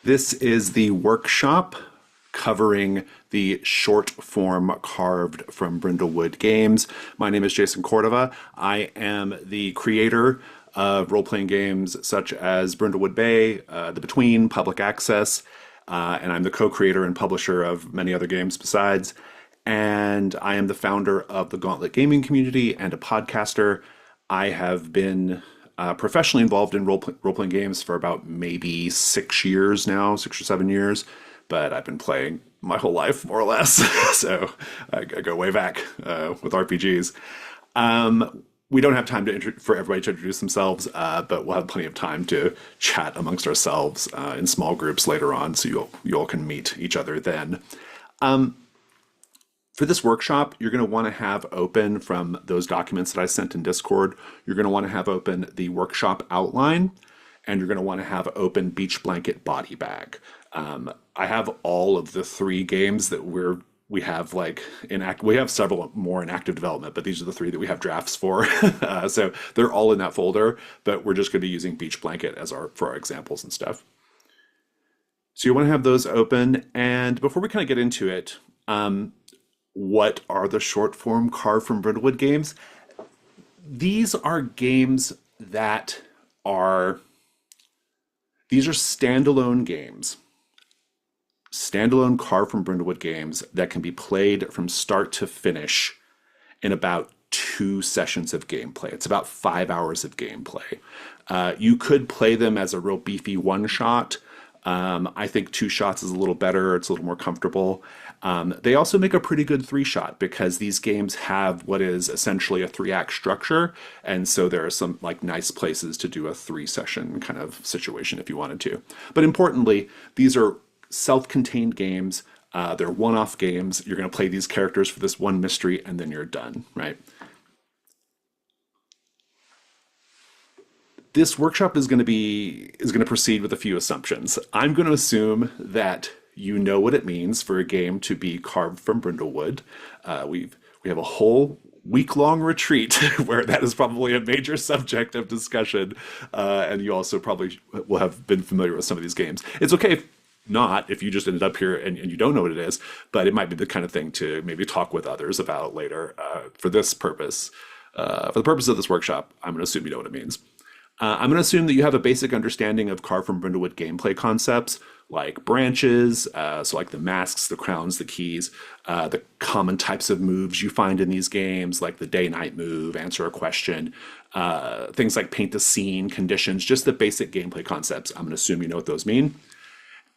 This is the workshop covering the short form carved from Brindlewood games. My name is Jason Cordova. I am the creator of role-playing games such as Brindlewood Bay, The Between, Public Access, and I'm the co-creator and publisher of many other games besides. And I am the founder of the Gauntlet gaming community and a podcaster. I have been professionally involved in role-playing games for about maybe 6 years now, 6 or 7 years, but I've been playing my whole life, more or less. So I go way back with RPGs. We don't have time for everybody to introduce themselves, but we'll have plenty of time to chat amongst ourselves in small groups later on, so you all can meet each other then. For this workshop, you're going to want to have open from those documents that I sent in Discord. You're going to want to have open the workshop outline, and you're going to want to have open Beach Blanket Body Bag. I have all of the 3 games that we have we have several more in active development, but these are the 3 that we have drafts for. So they're all in that folder, but we're just going to be using Beach Blanket for our examples and stuff. So you want to have those open, and before we kind of get into it, what are the short form carved from Brindlewood games? These are games that these are standalone games. Standalone carved from Brindlewood games that can be played from start to finish in about 2 sessions of gameplay. It's about 5 hours of gameplay. You could play them as a real beefy one-shot. I think 2 shots is a little better. It's a little more comfortable. They also make a pretty good 3-shot because these games have what is essentially a 3-act structure. And so there are some nice places to do a 3-session kind of situation if you wanted to. But importantly, these are self-contained games. They're one-off games. You're going to play these characters for this one mystery and then you're done, right? This workshop is going to proceed with a few assumptions. I'm going to assume that you know what it means for a game to be carved from Brindlewood. We have a whole week-long retreat where that is probably a major subject of discussion, and you also probably will have been familiar with some of these games. It's okay if not, if you just ended up here and you don't know what it is, but it might be the kind of thing to maybe talk with others about later. For this purpose, for the purpose of this workshop, I'm going to assume you know what it means. I'm going to assume that you have a basic understanding of carved from Brindlewood gameplay concepts like branches, so like the masks, the crowns, the keys, the common types of moves you find in these games, like the day-night move, answer a question, things like paint a scene, conditions, just the basic gameplay concepts. I'm going to assume you know what those mean.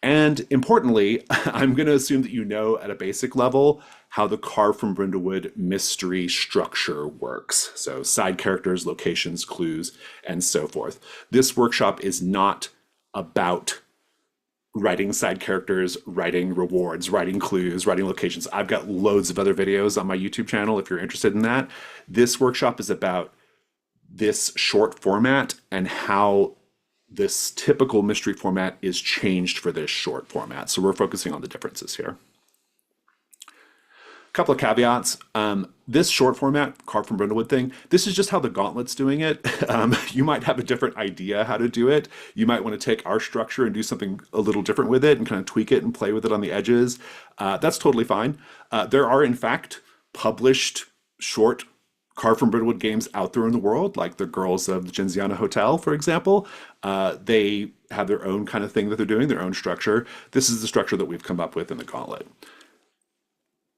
And importantly, I'm going to assume that you know at a basic level how the carved from Brindlewood mystery structure works. So side characters, locations, clues, and so forth. This workshop is not about writing side characters, writing rewards, writing clues, writing locations. I've got loads of other videos on my YouTube channel if you're interested in that. This workshop is about this short format and how this typical mystery format is changed for this short format. So we're focusing on the differences here. A couple of caveats. This short format, carved from Brindlewood thing, this is just how the Gauntlet's doing it. You might have a different idea how to do it. You might want to take our structure and do something a little different with it and kind of tweak it and play with it on the edges. That's totally fine. There are, in fact, published short carved from Brindlewood games out there in the world, like the girls of the Genziana Hotel, for example. They have their own kind of thing that they're doing, their own structure. This is the structure that we've come up with in the Gauntlet.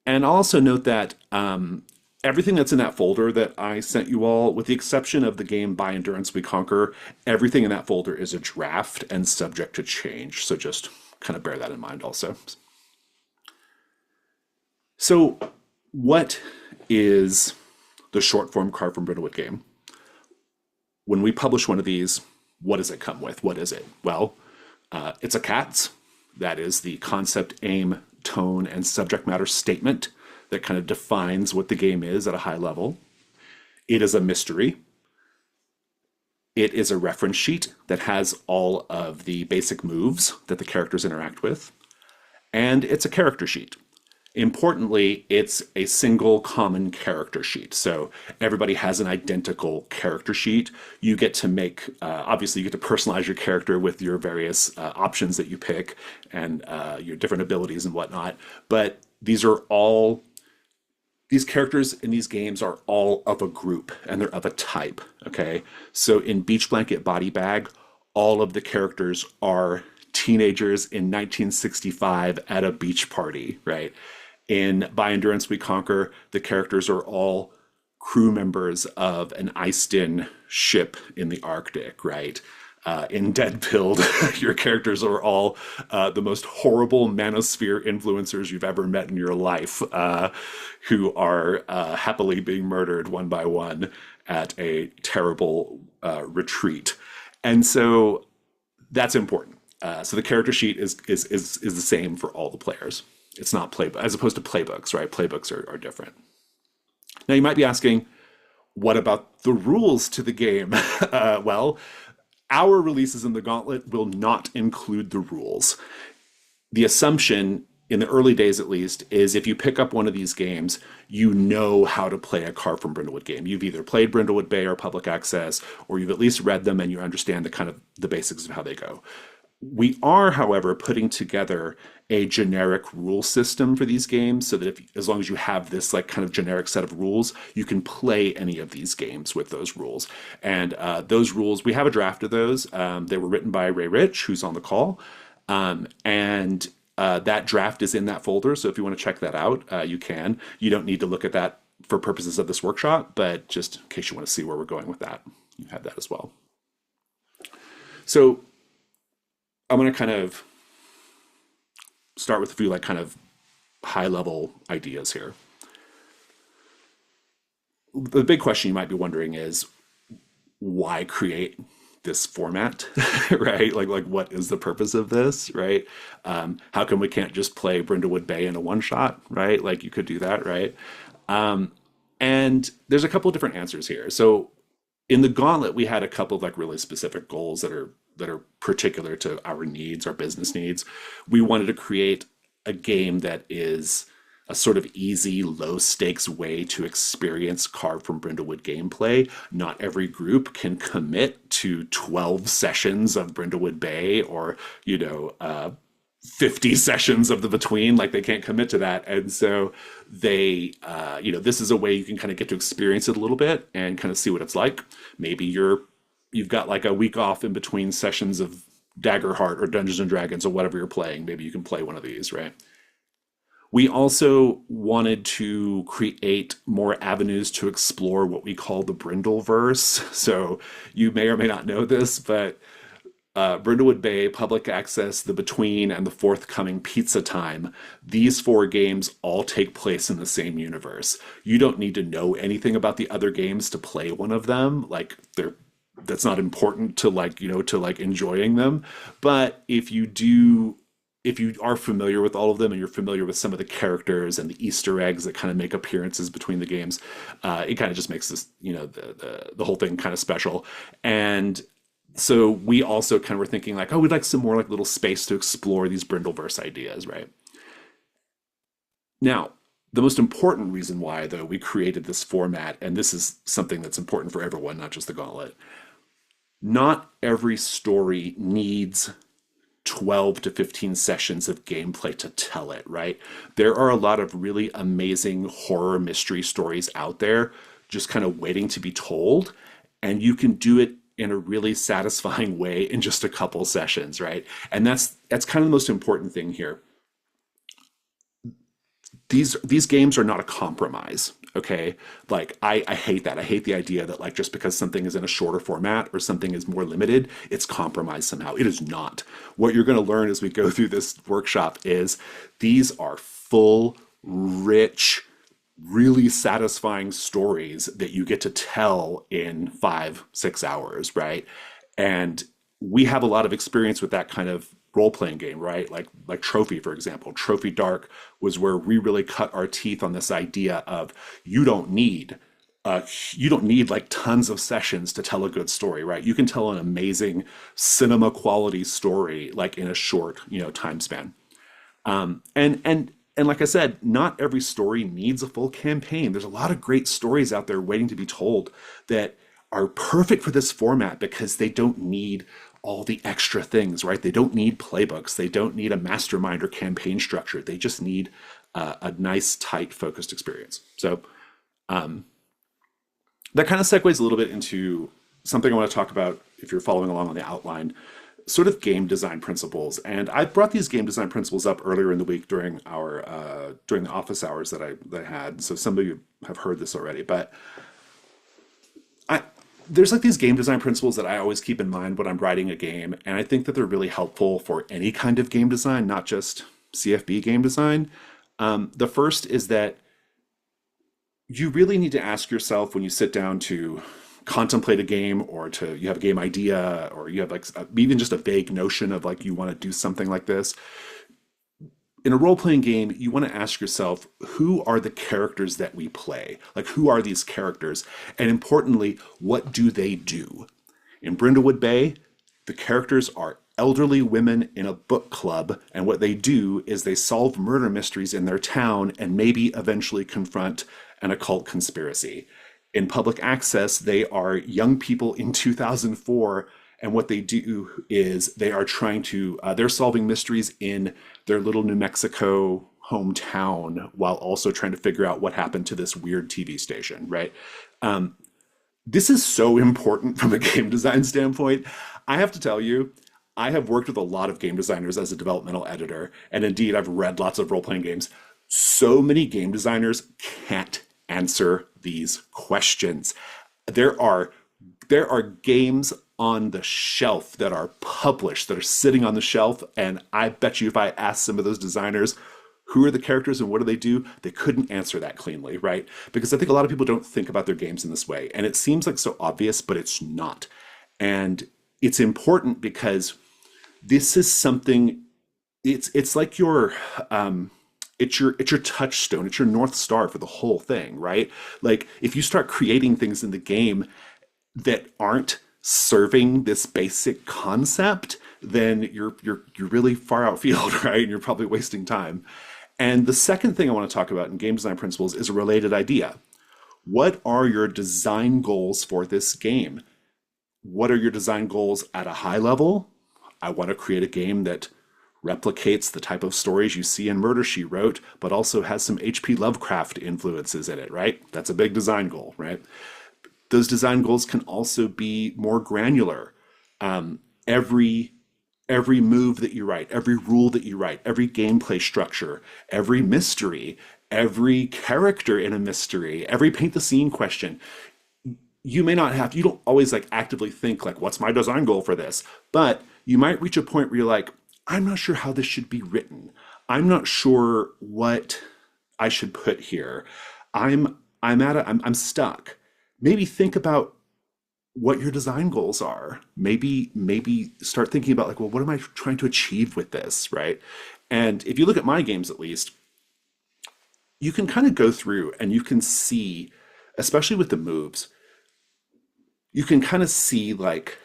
And I'll also note that everything that's in that folder that I sent you all, with the exception of the game By Endurance We Conquer, everything in that folder is a draft and subject to change. So just kind of bear that in mind also. So what is the short form carved from Brindlewood game? When we publish one of these, what does it come with? What is it? Well, it's a CATS. That is the concept, aim, tone, and subject matter statement that kind of defines what the game is at a high level. It is a mystery. It is a reference sheet that has all of the basic moves that the characters interact with. And it's a character sheet. Importantly, it's a single common character sheet. So everybody has an identical character sheet. You get to make, obviously, you get to personalize your character with your various options that you pick and your different abilities and whatnot. But these characters in these games are all of a group and they're of a type. Okay. So in Beach Blanket Body Bag, all of the characters are teenagers in 1965 at a beach party, right? In By Endurance We Conquer, the characters are all crew members of an iced-in ship in the Arctic, right? In Dead Pilled, your characters are all the most horrible manosphere influencers you've ever met in your life, who are happily being murdered one by one at a terrible retreat. And so that's important. So the character sheet is the same for all the players. It's not play as opposed to playbooks, right? Playbooks are different. Now you might be asking, what about the rules to the game? Well, our releases in the Gauntlet will not include the rules. The assumption, in the early days at least, is if you pick up one of these games, you know how to play a Carve from Brindlewood game. You've either played Brindlewood Bay or Public Access, or you've at least read them and you understand the kind of the basics of how they go. We are, however, putting together a generic rule system for these games so that as long as you have this like kind of generic set of rules, you can play any of these games with those rules. And those rules, we have a draft of those. They were written by Ray Rich, who's on the call. And that draft is in that folder. So if you want to check that out, you can. You don't need to look at that for purposes of this workshop, but just in case you want to see where we're going with that, you have that as well. So I'm going to kind of start with a few like kind of high level ideas here. The big question you might be wondering is why create this format, right? Like what is the purpose of this, right? How come we can't just play Brindlewood Bay in a one shot, right? Like you could do that, right? And there's a couple of different answers here. So in the Gauntlet, we had a couple of like really specific goals that are particular to our needs, our business needs. We wanted to create a game that is a sort of easy, low stakes way to experience Carve from Brindlewood gameplay. Not every group can commit to 12 sessions of Brindlewood Bay or, 50 sessions of the between. Like they can't commit to that. And so this is a way you can kind of get to experience it a little bit and kind of see what it's like. Maybe you've got like a week off in between sessions of Daggerheart or Dungeons and Dragons or whatever you're playing. Maybe you can play one of these, right? We also wanted to create more avenues to explore what we call the Brindleverse. So you may or may not know this, but Brindlewood Bay, Public Access, The Between, and the forthcoming Pizza Time, these four games all take place in the same universe. You don't need to know anything about the other games to play one of them. Like that's not important to enjoying them. But if you are familiar with all of them and you're familiar with some of the characters and the Easter eggs that kind of make appearances between the games, it kind of just makes this, the whole thing kind of special. And so we also kind of were thinking like, oh, we'd like some more like little space to explore these Brindleverse ideas, right? Now, the most important reason why, though, we created this format, and this is something that's important for everyone, not just the Gauntlet, not every story needs 12 to 15 sessions of gameplay to tell it, right? There are a lot of really amazing horror mystery stories out there just kind of waiting to be told, and you can do it in a really satisfying way in just a couple sessions, right? And that's kind of the most important thing here. These games are not a compromise, okay? Like I hate that. I hate the idea that like just because something is in a shorter format or something is more limited, it's compromised somehow. It is not. What you're going to learn as we go through this workshop is these are full, rich, really satisfying stories that you get to tell in 5-6 hours, right? And we have a lot of experience with that kind of role-playing game, right? Like Trophy, for example. Trophy Dark was where we really cut our teeth on this idea of you don't need like tons of sessions to tell a good story, right? You can tell an amazing cinema quality story like in a short, time span. And And like I said, not every story needs a full campaign. There's a lot of great stories out there waiting to be told that are perfect for this format because they don't need all the extra things, right? They don't need playbooks. They don't need a mastermind or campaign structure. They just need a nice, tight, focused experience. So that kind of segues a little bit into something I want to talk about if you're following along on the outline, sort of game design principles. And I brought these game design principles up earlier in the week during our during the office hours that I had. So some of you have heard this already, but I there's like these game design principles that I always keep in mind when I'm writing a game, and I think that they're really helpful for any kind of game design, not just CFB game design. The first is that you really need to ask yourself when you sit down to contemplate a game or to you have a game idea or you have like even just a vague notion of like you want to do something like this in a role-playing game. You want to ask yourself, who are the characters that we play? Like, who are these characters, and importantly, what do they do? In Brindlewood Bay, the characters are elderly women in a book club, and what they do is they solve murder mysteries in their town and maybe eventually confront an occult conspiracy. In public access, they are young people in 2004, and what they do is they are trying to, they're solving mysteries in their little New Mexico hometown while also trying to figure out what happened to this weird TV station, right? This is so important from a game design standpoint. I have to tell you, I have worked with a lot of game designers as a developmental editor, and indeed, I've read lots of role-playing games. So many game designers can't answer these questions. There are games on the shelf that are published, that are sitting on the shelf, and I bet you if I asked some of those designers, who are the characters and what do they do, they couldn't answer that cleanly, right? Because I think a lot of people don't think about their games in this way, and it seems like so obvious, but it's not. And it's important because this is something, it's like it's your touchstone, it's your North Star for the whole thing, right? Like if you start creating things in the game that aren't serving this basic concept, then you're really far outfield, right? And you're probably wasting time. And the second thing I want to talk about in game design principles is a related idea. What are your design goals for this game? What are your design goals at a high level? I want to create a game that replicates the type of stories you see in Murder, She Wrote, but also has some H.P. Lovecraft influences in it, right? That's a big design goal, right? Those design goals can also be more granular. Every move that you write, every rule that you write, every gameplay structure, every mystery, every character in a mystery, every paint the scene question. You don't always like actively think like, what's my design goal for this? But you might reach a point where you're like, I'm not sure how this should be written. I'm not sure what I should put here. I'm stuck. Maybe think about what your design goals are. Maybe start thinking about like, well, what am I trying to achieve with this, right? And if you look at my games, at least, you can kind of go through and you can see, especially with the moves, you can kind of see like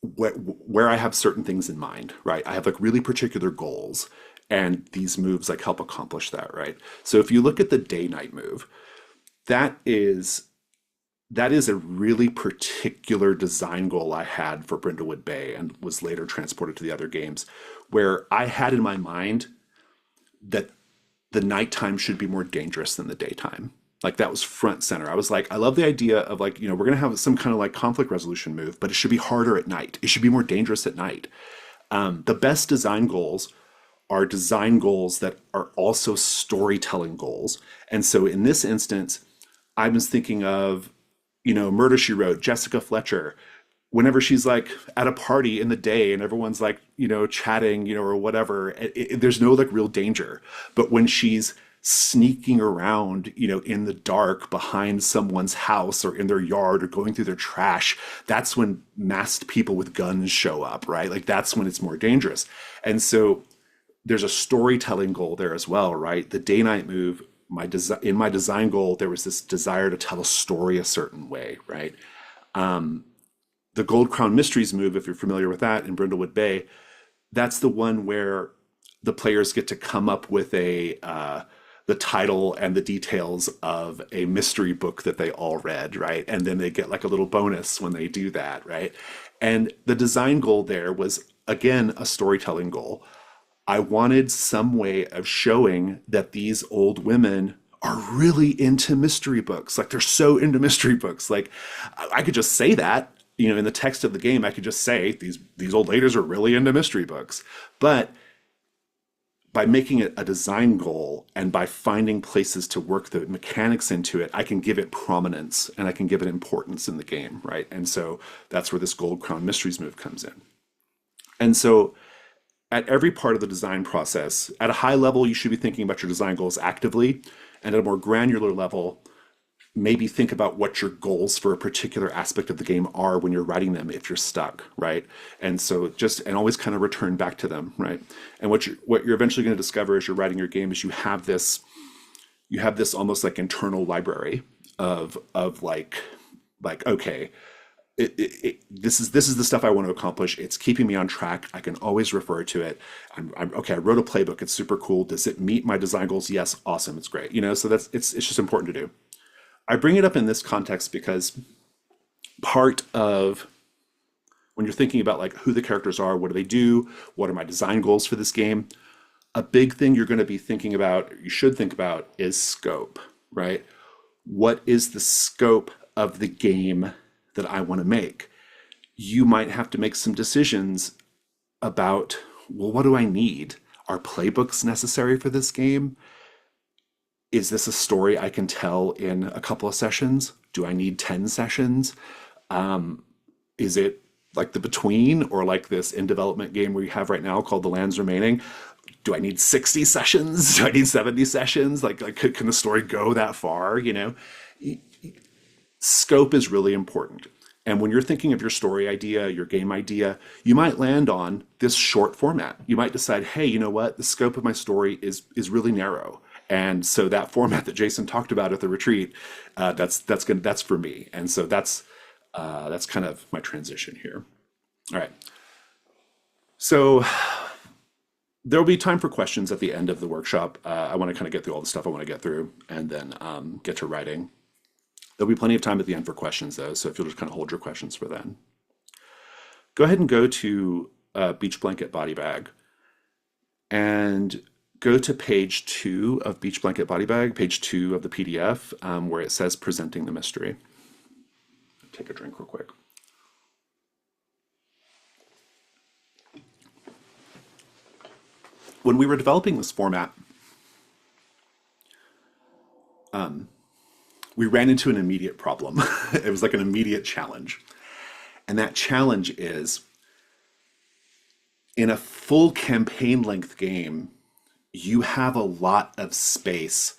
where I have certain things in mind, right? I have like really particular goals, and these moves like help accomplish that, right? So if you look at the day-night move, that is a really particular design goal I had for Brindlewood Bay and was later transported to the other games, where I had in my mind that the nighttime should be more dangerous than the daytime. Like that was front center. I was like, I love the idea of like, we're going to have some kind of like conflict resolution move, but it should be harder at night. It should be more dangerous at night. The best design goals are design goals that are also storytelling goals. And so in this instance, I was thinking of, Murder, She Wrote, Jessica Fletcher, whenever she's like at a party in the day and everyone's like, chatting, or whatever, there's no like real danger. But when she's sneaking around, in the dark behind someone's house or in their yard or going through their trash, that's when masked people with guns show up, right? Like that's when it's more dangerous. And so there's a storytelling goal there as well, right? The day-night move, in my design goal, there was this desire to tell a story a certain way, right? The Gold Crown Mysteries move, if you're familiar with that in Brindlewood Bay, that's the one where the players get to come up with a the title and the details of a mystery book that they all read, right? And then they get like a little bonus when they do that, right? And the design goal there was again a storytelling goal. I wanted some way of showing that these old women are really into mystery books. Like they're so into mystery books. Like I could just say that, in the text of the game, I could just say these old ladies are really into mystery books. But by making it a design goal and by finding places to work the mechanics into it, I can give it prominence and I can give it importance in the game, right? And so that's where this Gold Crown Mysteries move comes in. And so at every part of the design process, at a high level, you should be thinking about your design goals actively. And at a more granular level, maybe think about what your goals for a particular aspect of the game are when you're writing them if you're stuck, right? And so and always kind of return back to them, right? And what you're eventually going to discover as you're writing your game is you have this almost like internal library of like okay, this is the stuff I want to accomplish. It's keeping me on track. I can always refer to it. I'm okay. I wrote a playbook. It's super cool. Does it meet my design goals? Yes, awesome. It's great. So it's just important to do. I bring it up in this context because part of when you're thinking about like who the characters are, what do they do, what are my design goals for this game, a big thing you're going to be thinking about, you should think about, is scope, right? What is the scope of the game that I want to make? You might have to make some decisions about, well, what do I need? Are playbooks necessary for this game? Is this a story I can tell in a couple of sessions? Do I need 10 sessions? Is it like the Between or like this in development game we have right now called The Lands Remaining? Do I need 60 sessions? Do I need 70 sessions? Like can the story go that far? Scope is really important. And when you're thinking of your story idea, your game idea, you might land on this short format. You might decide, hey, you know what? The scope of my story is really narrow. And so that format that Jason talked about at the retreat, that's for me. And so that's kind of my transition here. All right. So there'll be time for questions at the end of the workshop. I want to kind of get through all the stuff I want to get through and then get to writing. There'll be plenty of time at the end for questions though. So if you'll just kind of hold your questions for then. Go ahead and go to Beach Blanket Body Bag and go to page 2 of Beach Blanket Body Bag, page 2 of the PDF, where it says presenting the mystery. Take a drink real quick. When we were developing this format, we ran into an immediate problem. It was like an immediate challenge. And that challenge is, in a full campaign length game, you have a lot of space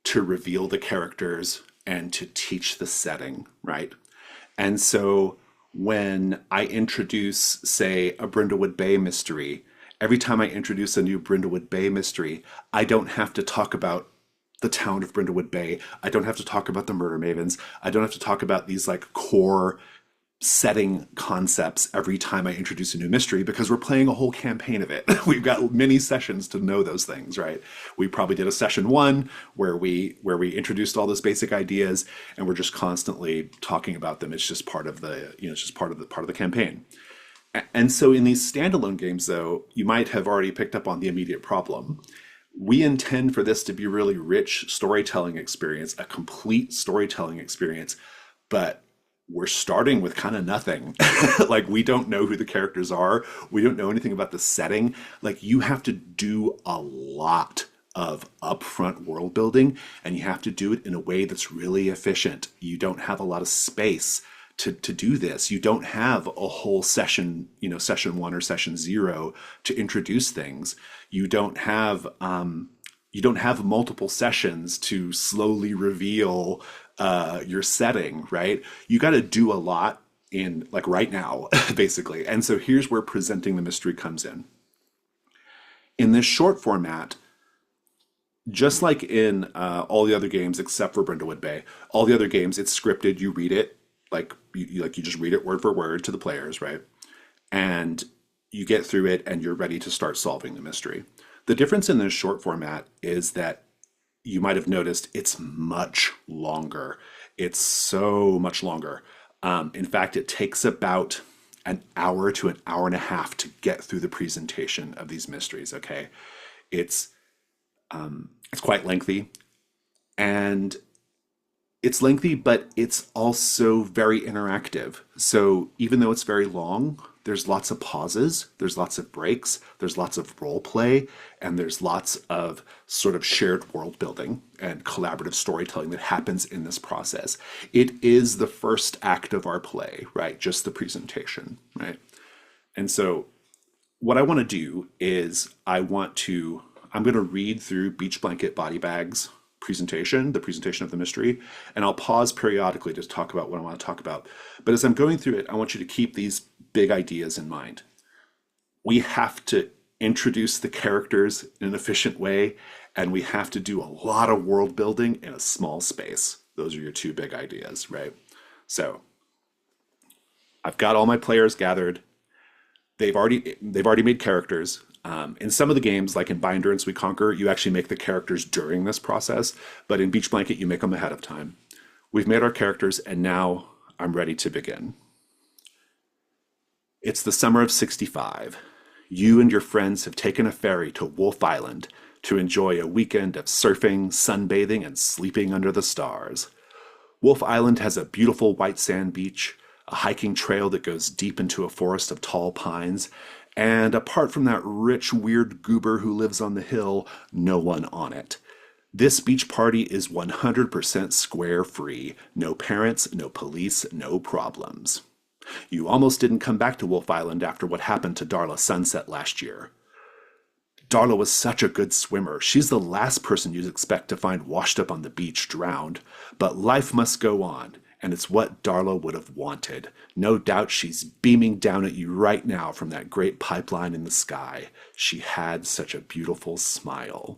to reveal the characters and to teach the setting, right? And so when I introduce, say, a Brindlewood Bay mystery, every time I introduce a new Brindlewood Bay mystery, I don't have to talk about the town of Brindlewood Bay. I don't have to talk about the murder mavens. I don't have to talk about these like core setting concepts every time I introduce a new mystery because we're playing a whole campaign of it. We've got many sessions to know those things, right? We probably did a session 1 where we introduced all those basic ideas and we're just constantly talking about them. It's just part of it's just part of the campaign. And so in these standalone games though, you might have already picked up on the immediate problem. We intend for this to be a really rich storytelling experience, a complete storytelling experience, but we're starting with kind of nothing. Like we don't know who the characters are. We don't know anything about the setting. Like you have to do a lot of upfront world building and you have to do it in a way that's really efficient. You don't have a lot of space to do this. You don't have a whole session, session 1 or session 0 to introduce things. You don't have multiple sessions to slowly reveal your setting, right? You got to do a lot in like right now, basically. And so here's where presenting the mystery comes in. In this short format, just like in all the other games except for Brindlewood Bay, all the other games, it's scripted. You read it, you just read it word for word to the players, right? And you get through it and you're ready to start solving the mystery. The difference in this short format is that you might have noticed it's much longer. It's so much longer. In fact, it takes about an hour to an hour and a half to get through the presentation of these mysteries. Okay, it's it's quite lengthy, and it's lengthy, but it's also very interactive. So even though it's very long, there's lots of pauses, there's lots of breaks, there's lots of role play, and there's lots of sort of shared world building and collaborative storytelling that happens in this process. It is the first act of our play, right? Just the presentation, right? And so what I want to do is I'm going to read through Beach Blanket Body Bags presentation, the presentation of the mystery, and I'll pause periodically to talk about what I want to talk about. But as I'm going through it, I want you to keep these big ideas in mind. We have to introduce the characters in an efficient way, and we have to do a lot of world building in a small space. Those are your two big ideas, right? So I've got all my players gathered. They've already made characters. In some of the games, like in By Endurance We Conquer, you actually make the characters during this process, but in Beach Blanket, you make them ahead of time. We've made our characters, and now I'm ready to begin. It's the summer of '65. You and your friends have taken a ferry to Wolf Island to enjoy a weekend of surfing, sunbathing, and sleeping under the stars. Wolf Island has a beautiful white sand beach, a hiking trail that goes deep into a forest of tall pines, and apart from that rich, weird goober who lives on the hill, no one on it. This beach party is 100% square free. No parents, no police, no problems. You almost didn't come back to Wolf Island after what happened to Darla Sunset last year. Darla was such a good swimmer. She's the last person you'd expect to find washed up on the beach drowned. But life must go on, and it's what Darla would have wanted. No doubt she's beaming down at you right now from that great pipeline in the sky. She had such a beautiful smile.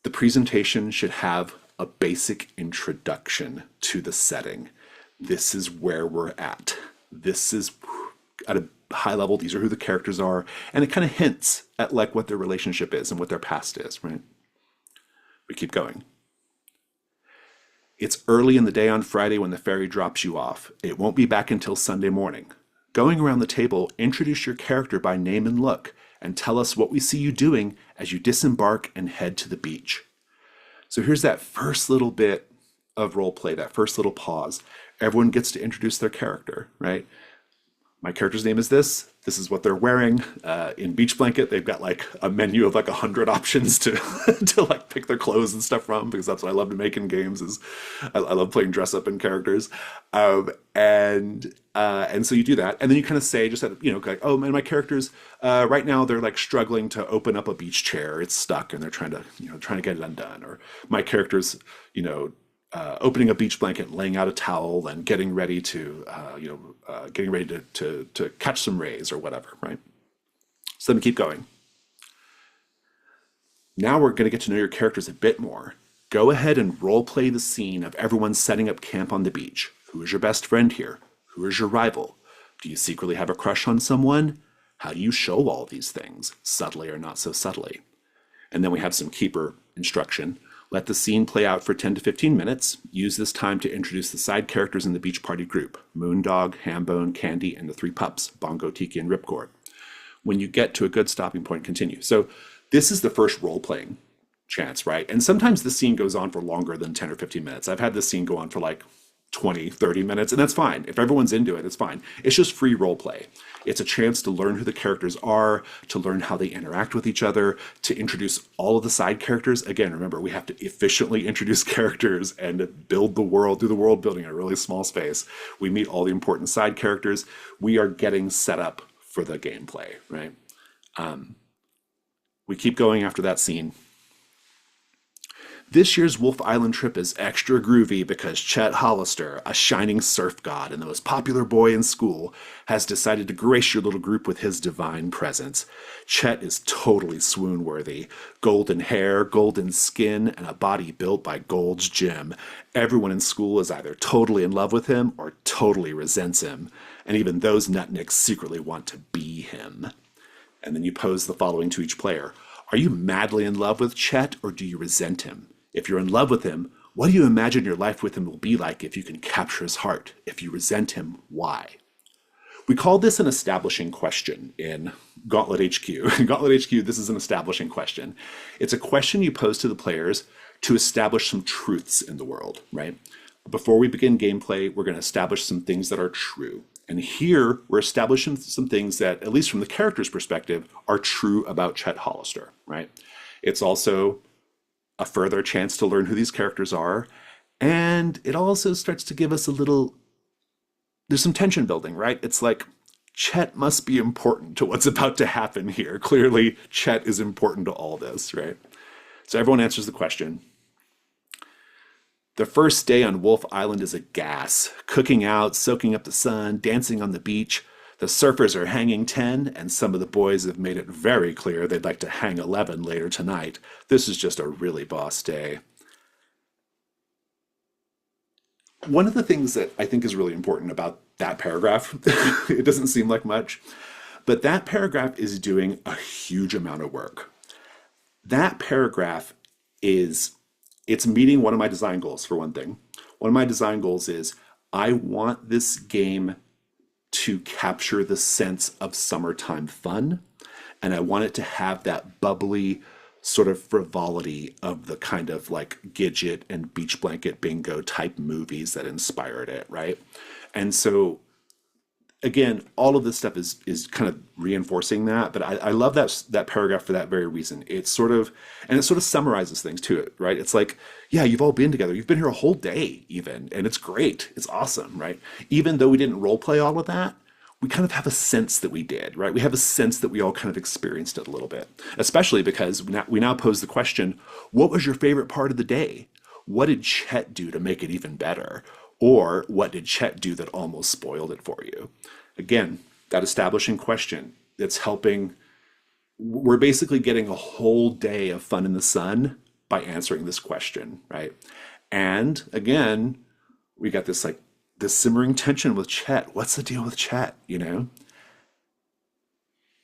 The presentation should have a basic introduction to the setting. This is where we're at. This is at a high level, these are who the characters are, and it kind of hints at like what their relationship is and what their past is, right? We keep going. It's early in the day on Friday when the ferry drops you off. It won't be back until Sunday morning. Going around the table, introduce your character by name and look, and tell us what we see you doing as you disembark and head to the beach. So here's that first little bit of role play, that first little pause. Everyone gets to introduce their character, right? My character's name is this. This is what they're wearing. In Beach Blanket, they've got like a menu of like 100 options to to like pick their clothes and stuff from, because that's what I love to make in games. Is I love playing dress up in characters, and so you do that, and then you kind of say just that, you know, like, oh man, my characters right now they're like struggling to open up a beach chair. It's stuck, and they're trying to get it undone. Or my character's opening a beach blanket, laying out a towel, and getting ready to catch some rays or whatever, right? So let me keep going. Now we're going to get to know your characters a bit more. Go ahead and role play the scene of everyone setting up camp on the beach. Who is your best friend here? Who is your rival? Do you secretly have a crush on someone? How do you show all these things, subtly or not so subtly? And then we have some keeper instruction. Let the scene play out for 10 to 15 minutes. Use this time to introduce the side characters in the beach party group: Moondog, Hambone, Candy, and the three pups, Bongo, Tiki, and Ripcord. When you get to a good stopping point, continue. So this is the first role-playing chance, right? And sometimes the scene goes on for longer than 10 or 15 minutes. I've had this scene go on for like 20, 30 minutes, and that's fine. If everyone's into it, it's fine. It's just free role play. It's a chance to learn who the characters are, to learn how they interact with each other, to introduce all of the side characters. Again, remember, we have to efficiently introduce characters and build the world, do the world building in a really small space. We meet all the important side characters. We are getting set up for the gameplay, right? We keep going after that scene. This year's Wolf Island trip is extra groovy because Chet Hollister, a shining surf god and the most popular boy in school, has decided to grace your little group with his divine presence. Chet is totally swoon-worthy. Golden hair, golden skin, and a body built by Gold's Gym. Everyone in school is either totally in love with him or totally resents him. And even those nutnicks secretly want to be him. And then you pose the following to each player. Are you madly in love with Chet, or do you resent him? If you're in love with him, what do you imagine your life with him will be like if you can capture his heart? If you resent him, why? We call this an establishing question in Gauntlet HQ. In Gauntlet HQ, this is an establishing question. It's a question you pose to the players to establish some truths in the world, right? Before we begin gameplay, we're going to establish some things that are true. And here, we're establishing some things that, at least from the character's perspective, are true about Chet Hollister, right? It's also a further chance to learn who these characters are. And it also starts to give us a little, there's some tension building, right? It's like, Chet must be important to what's about to happen here. Clearly, Chet is important to all this, right? So everyone answers the question. The first day on Wolf Island is a gas. Cooking out, soaking up the sun, dancing on the beach. The surfers are hanging 10, and some of the boys have made it very clear they'd like to hang 11 later tonight. This is just a really boss day. One of the things that I think is really important about that paragraph, it doesn't seem like much, but that paragraph is doing a huge amount of work. That paragraph it's meeting one of my design goals, for one thing. One of my design goals is I want this game to capture the sense of summertime fun, and I want it to have that bubbly sort of frivolity of the kind of like Gidget and Beach Blanket Bingo type movies that inspired it, right? And so again, all of this stuff is kind of reinforcing that, but I love that paragraph for that very reason. It sort of summarizes things to it, right? It's like, yeah, you've all been together. You've been here a whole day even, and it's great. It's awesome, right? Even though we didn't role play all of that, we kind of have a sense that we did, right? We have a sense that we all kind of experienced it a little bit, especially because we now pose the question, what was your favorite part of the day? What did Chet do to make it even better? Or what did Chet do that almost spoiled it for you? Again, that establishing question that's helping. We're basically getting a whole day of fun in the sun by answering this question, right? And again, we got this like this simmering tension with Chet. What's the deal with Chet, you know?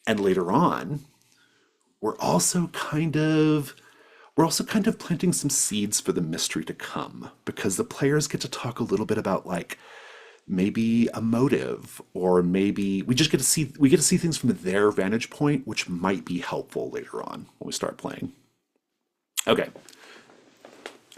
And later on, we're also kind of planting some seeds for the mystery to come, because the players get to talk a little bit about like maybe a motive, or maybe we get to see things from their vantage point, which might be helpful later on when we start playing. Okay.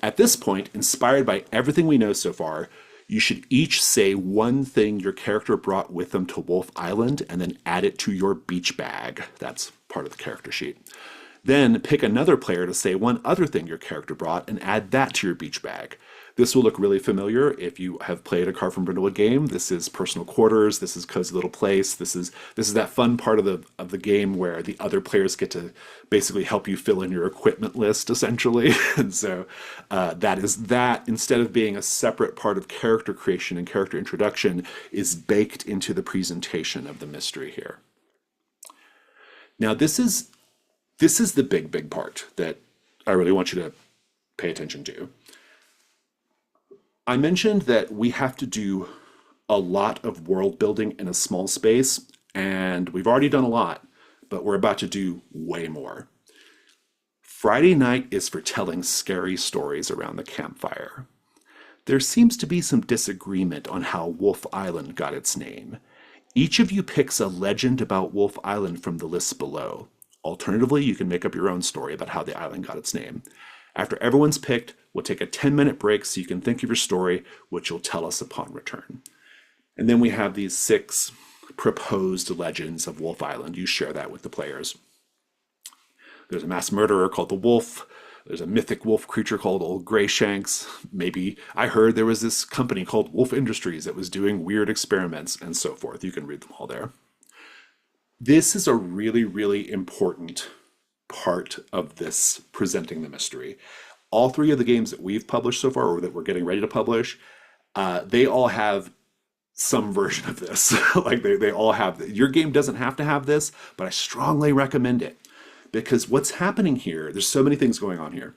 At this point, inspired by everything we know so far, you should each say one thing your character brought with them to Wolf Island and then add it to your beach bag. That's part of the character sheet. Then pick another player to say one other thing your character brought and add that to your beach bag. This will look really familiar if you have played a Carve from Brindlewood game. This is personal quarters. This is cozy little place. This is that fun part of the game where the other players get to basically help you fill in your equipment list, essentially. And so that instead of being a separate part of character creation and character introduction, is baked into the presentation of the mystery here. Now this is the big part that I really want you to pay attention to. I mentioned that we have to do a lot of world building in a small space, and we've already done a lot, but we're about to do way more. Friday night is for telling scary stories around the campfire. There seems to be some disagreement on how Wolf Island got its name. Each of you picks a legend about Wolf Island from the lists below. Alternatively, you can make up your own story about how the island got its name. After everyone's picked, we'll take a 10-minute break so you can think of your story, which you'll tell us upon return. And then we have these 6 proposed legends of Wolf Island. You share that with the players. There's a mass murderer called the Wolf. There's a mythic wolf creature called Old Grayshanks. Maybe I heard there was this company called Wolf Industries that was doing weird experiments, and so forth. You can read them all there. This is a really, really important part of this presenting the mystery. All 3 of the games that we've published so far, or that we're getting ready to publish, they all have some version of this. Like they all have. Your game doesn't have to have this, but I strongly recommend it, because what's happening here, there's so many things going on here.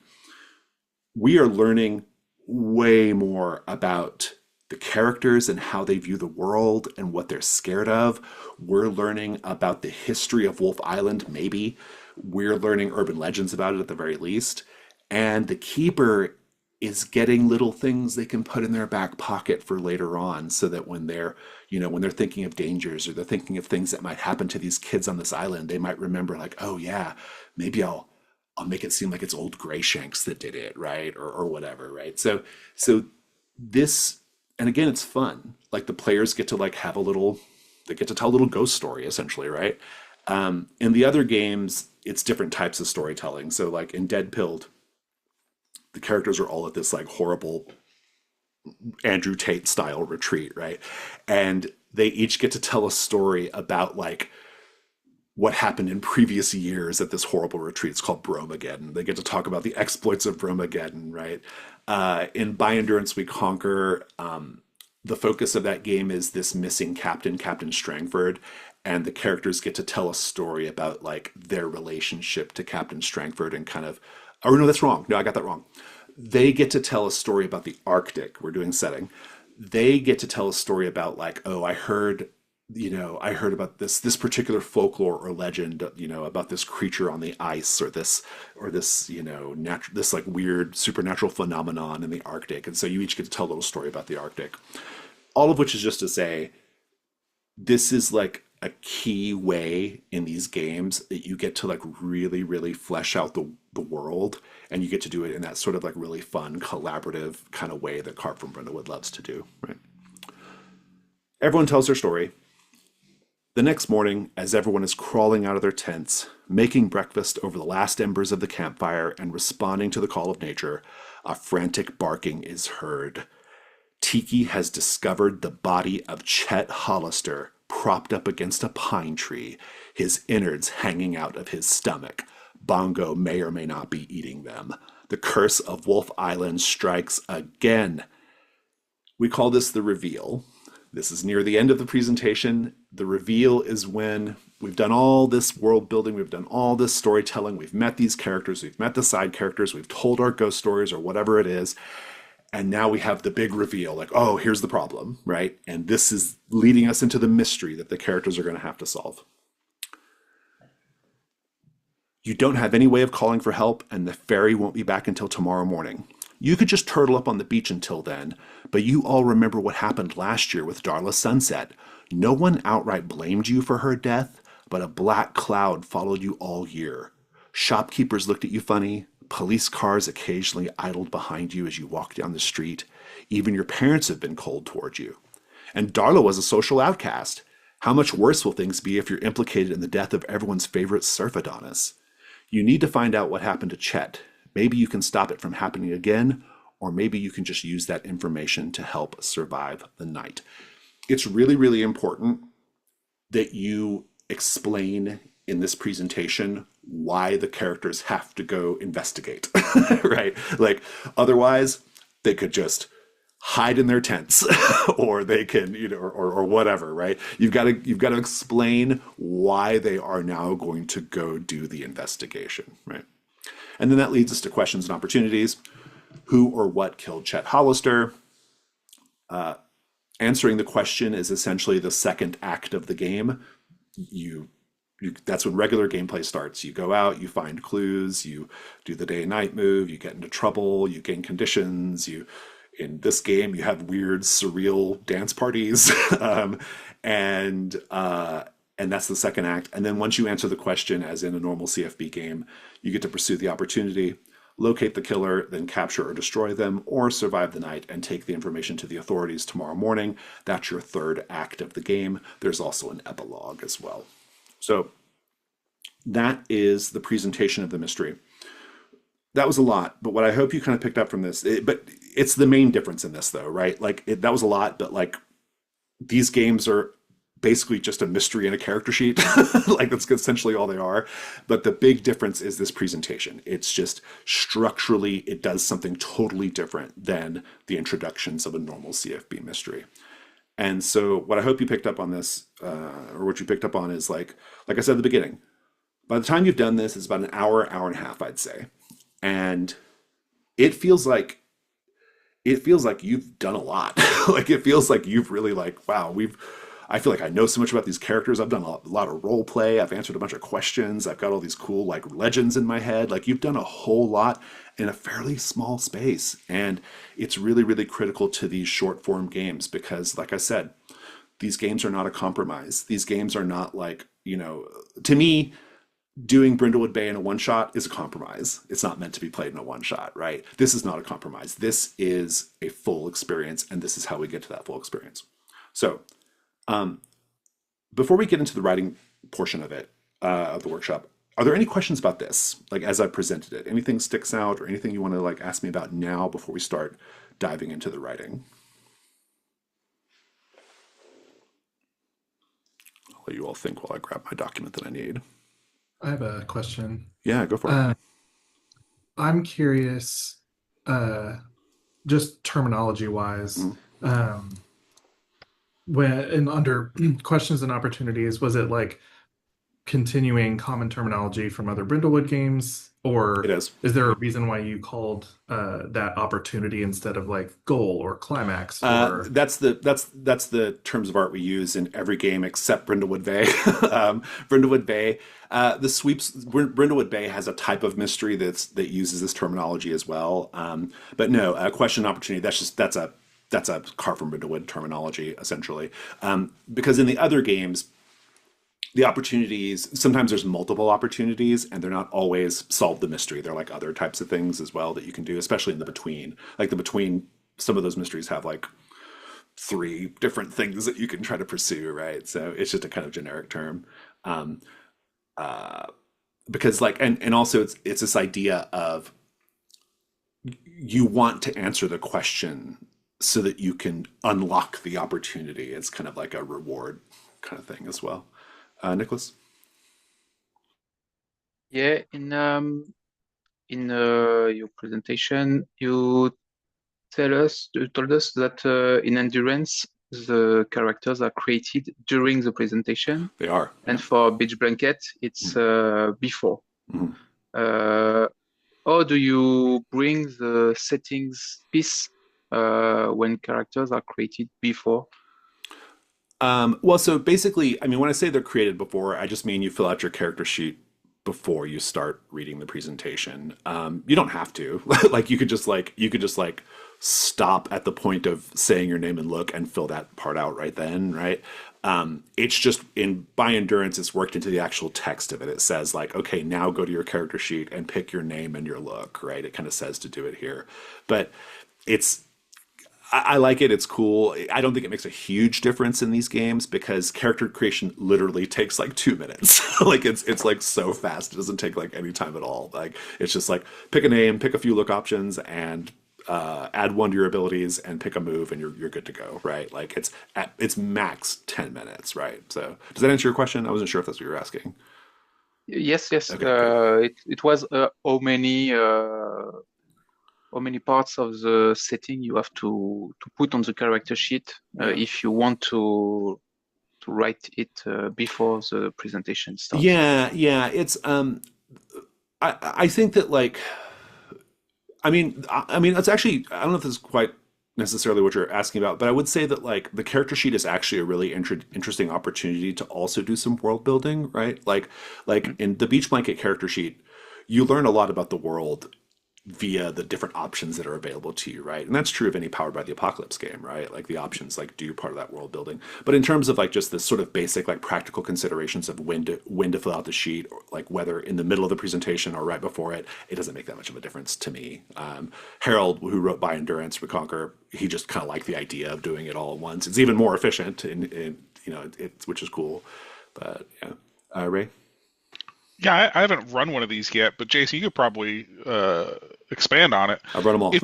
We are learning way more about the characters and how they view the world and what they're scared of. We're learning about the history of Wolf Island, maybe. We're learning urban legends about it at the very least. And the keeper is getting little things they can put in their back pocket for later on so that when they're, when they're thinking of dangers or they're thinking of things that might happen to these kids on this island, they might remember like, oh yeah, maybe I'll make it seem like it's old Grayshanks that did it, right? Or whatever, right? So this, and again, it's fun. Like the players get to like have a little, they get to tell a little ghost story essentially, right? In the other games, it's different types of storytelling. So like in Dead Pilled, the characters are all at this like horrible Andrew Tate style retreat, right? And they each get to tell a story about like what happened in previous years at this horrible retreat. It's called Bromageddon. They get to talk about the exploits of Bromageddon, right? In By Endurance We Conquer, the focus of that game is this missing captain, Captain Strangford, and the characters get to tell a story about like their relationship to Captain Strangford and kind of, oh no, that's wrong. No, I got that wrong. They get to tell a story about the Arctic. We're doing setting. They get to tell a story about like, oh, I heard about this particular folklore or legend, about this creature on the ice or this, this like weird supernatural phenomenon in the Arctic. And so you each get to tell a little story about the Arctic. All of which is just to say, this is like a key way in these games that you get to like really, really flesh out the world, and you get to do it in that sort of like really fun, collaborative kind of way that Carp from Brindlewood loves to do, right? Everyone tells their story. The next morning, as everyone is crawling out of their tents, making breakfast over the last embers of the campfire and responding to the call of nature, a frantic barking is heard. Tiki has discovered the body of Chet Hollister propped up against a pine tree, his innards hanging out of his stomach. Bongo may or may not be eating them. The curse of Wolf Island strikes again. We call this the reveal. This is near the end of the presentation. The reveal is when we've done all this world building, we've done all this storytelling, we've met these characters, we've met the side characters, we've told our ghost stories or whatever it is, and now we have the big reveal, like, oh, here's the problem, right? And this is leading us into the mystery that the characters are going to have to solve. You don't have any way of calling for help, and the ferry won't be back until tomorrow morning. You could just turtle up on the beach until then, but you all remember what happened last year with Darla Sunset. No one outright blamed you for her death, but a black cloud followed you all year. Shopkeepers looked at you funny. Police cars occasionally idled behind you as you walked down the street. Even your parents have been cold toward you. And Darla was a social outcast. How much worse will things be if you're implicated in the death of everyone's favorite surf Adonis? You need to find out what happened to Chet. Maybe you can stop it from happening again, or maybe you can just use that information to help survive the night. It's really, really important that you explain in this presentation why the characters have to go investigate, right? Like, otherwise, they could just hide in their tents, or they can, or whatever, right? You've got to explain why they are now going to go do the investigation, right? And then that leads us to questions and opportunities. Who or what killed Chet Hollister? Answering the question is essentially the second act of the game. That's when regular gameplay starts. You go out, you find clues, you do the day and night move, you get into trouble, you gain conditions, in this game, you have weird, surreal dance parties, and that's the second act. And then once you answer the question, as in a normal CFB game, you get to pursue the opportunity, locate the killer, then capture or destroy them, or survive the night and take the information to the authorities tomorrow morning. That's your third act of the game. There's also an epilogue as well. So that is the presentation of the mystery. That was a lot, but what I hope you kind of picked up from this, but it's the main difference in this though, right? Like that was a lot, but like these games are basically just a mystery and a character sheet. Like that's essentially all they are. But the big difference is this presentation. It's just structurally, it does something totally different than the introductions of a normal CFB mystery. And so what I hope you picked up on this, or what you picked up on is like I said at the beginning, by the time you've done this, it's about an hour and a half, I'd say. And it feels like it feels like you've done a lot. Like it feels like you've really like, wow, I feel like I know so much about these characters. I've done a lot of role play. I've answered a bunch of questions. I've got all these cool like legends in my head. Like you've done a whole lot in a fairly small space. And it's really, really critical to these short form games because, like I said, these games are not a compromise. These games are not like, to me, doing Brindlewood Bay in a one shot is a compromise. It's not meant to be played in a one shot, right? This is not a compromise. This is a full experience, and this is how we get to that full experience. So, before we get into the writing portion of it, of the workshop, are there any questions about this? Like as I presented it, anything sticks out or anything you want to like ask me about now before we start diving into the writing? I'll let you all think while I grab my document that I need. I have a question. Yeah, go for it. I'm curious, uh, just terminology wise, Mm. when and under questions and opportunities, was it like continuing common terminology from other Brindlewood games, It or is. is there a reason why you called that opportunity instead of like goal or climax or That's the terms of art we use in every game except Brindlewood Bay. Brindlewood Bay, Brindlewood Bay has a type of mystery that uses this terminology as well. But no, question opportunity. That's a carve from Brindlewood terminology essentially. Because in the other games, the opportunities sometimes there's multiple opportunities and they're not always solve the mystery. They're like other types of things as well that you can do, especially in the between. Like the between, some of those mysteries have like three different things that you can try to pursue, right? So it's just a kind of generic term. Um, uh, because like and also it's this idea of you want to answer the question so that you can unlock the opportunity. It's kind of like a reward kind of thing as well. Nicholas? Yeah, in your presentation, you told us that in endurance, the characters are created during the presentation, They are. and Yeah. for Beach Blanket, it's before. Mhm. Uh, how do you bring the settings piece when characters are created before? Well, so basically, I mean, when I say they're created before, I just mean you fill out your character sheet before you start reading the presentation. You don't have to. Like you could just like stop at the point of saying your name and look and fill that part out right then, right? It's just in by endurance, it's worked into the actual text of it. It says like, okay, now go to your character sheet and pick your name and your look, right? It kind of says to do it here, but it's I like it. It's cool. I don't think it makes a huge difference in these games because character creation literally takes like 2 minutes. Like it's like so fast. It doesn't take like any time at all. Like it's just like pick a name, pick a few look options, and add one to your abilities, and pick a move, and you're good to go. Right? Like it's max 10 minutes. Right? So does that answer your question? I wasn't sure if that's what you were asking. Yes, yes. Okay, good. It was how many parts of the setting you have to put on the character sheet Yeah. if you want to write it before the presentation starts. Yeah, yeah. It's I think that like I mean, that's actually, I don't know if this is quite necessarily what you're asking about, but I would say that like the character sheet is actually a really interesting opportunity to also do some world building, right? Like in the Beach Blanket character sheet, you learn a lot about the world via the different options that are available to you, right? And that's true of any Powered by the Apocalypse game, right? Like the options like do part of that world building. But in terms of like just the sort of basic like practical considerations of when to fill out the sheet, or like whether in the middle of the presentation or right before it, it doesn't make that much of a difference to me. Harold, who wrote By Endurance We Conquer, he just kind of liked the idea of doing it all at once. It's even more efficient, in which is cool. But yeah, Ray. Yeah, I haven't run one of these yet, but Jason, you could probably expand on it. I've run them all. If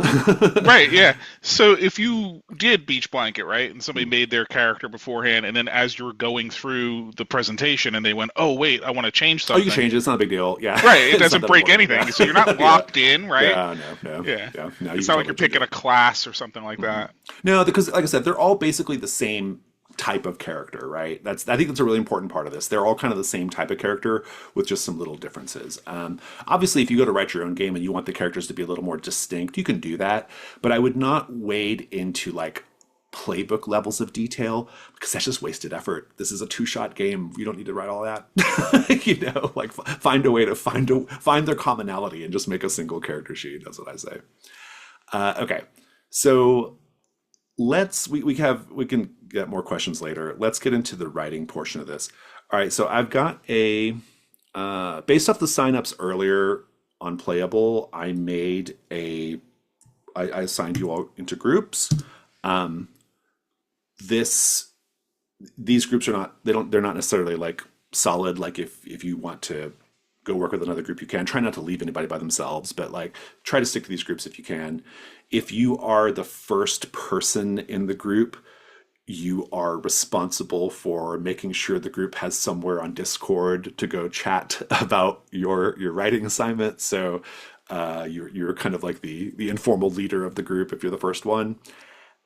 right, yeah. So if you did Beach Blanket, right, and somebody made their character beforehand, and then as you were going through the presentation, and they went, "Oh, wait, I want to change Oh, you can something." change it. It's not a big deal. Yeah. Right, it It's not doesn't that break important. anything, so you're not Yeah. locked in, right? Yeah, no, no. Yeah. Yeah. No, you It's can not like totally you're change picking it. a class or something like that. No, because like I said, they're all basically the same type of character, right? I think that's a really important part of this. They're all kind of the same type of character with just some little differences. Obviously, if you go to write your own game and you want the characters to be a little more distinct, you can do that. But I would not wade into like playbook levels of detail because that's just wasted effort. This is a two-shot game. You don't need to write all that. Like find a way to find their commonality and just make a single character sheet. That's what I say. Okay, so we can get more questions later. Let's get into the writing portion of this. All right, so I've got a based off the signups earlier on Playable, I assigned you all into groups. These groups are not they're not necessarily like solid. Like if you want to go work with another group, you can. Try not to leave anybody by themselves, but like try to stick to these groups if you can. If you are the first person in the group, you are responsible for making sure the group has somewhere on Discord to go chat about your writing assignment. So you're kind of like the informal leader of the group if you're the first one.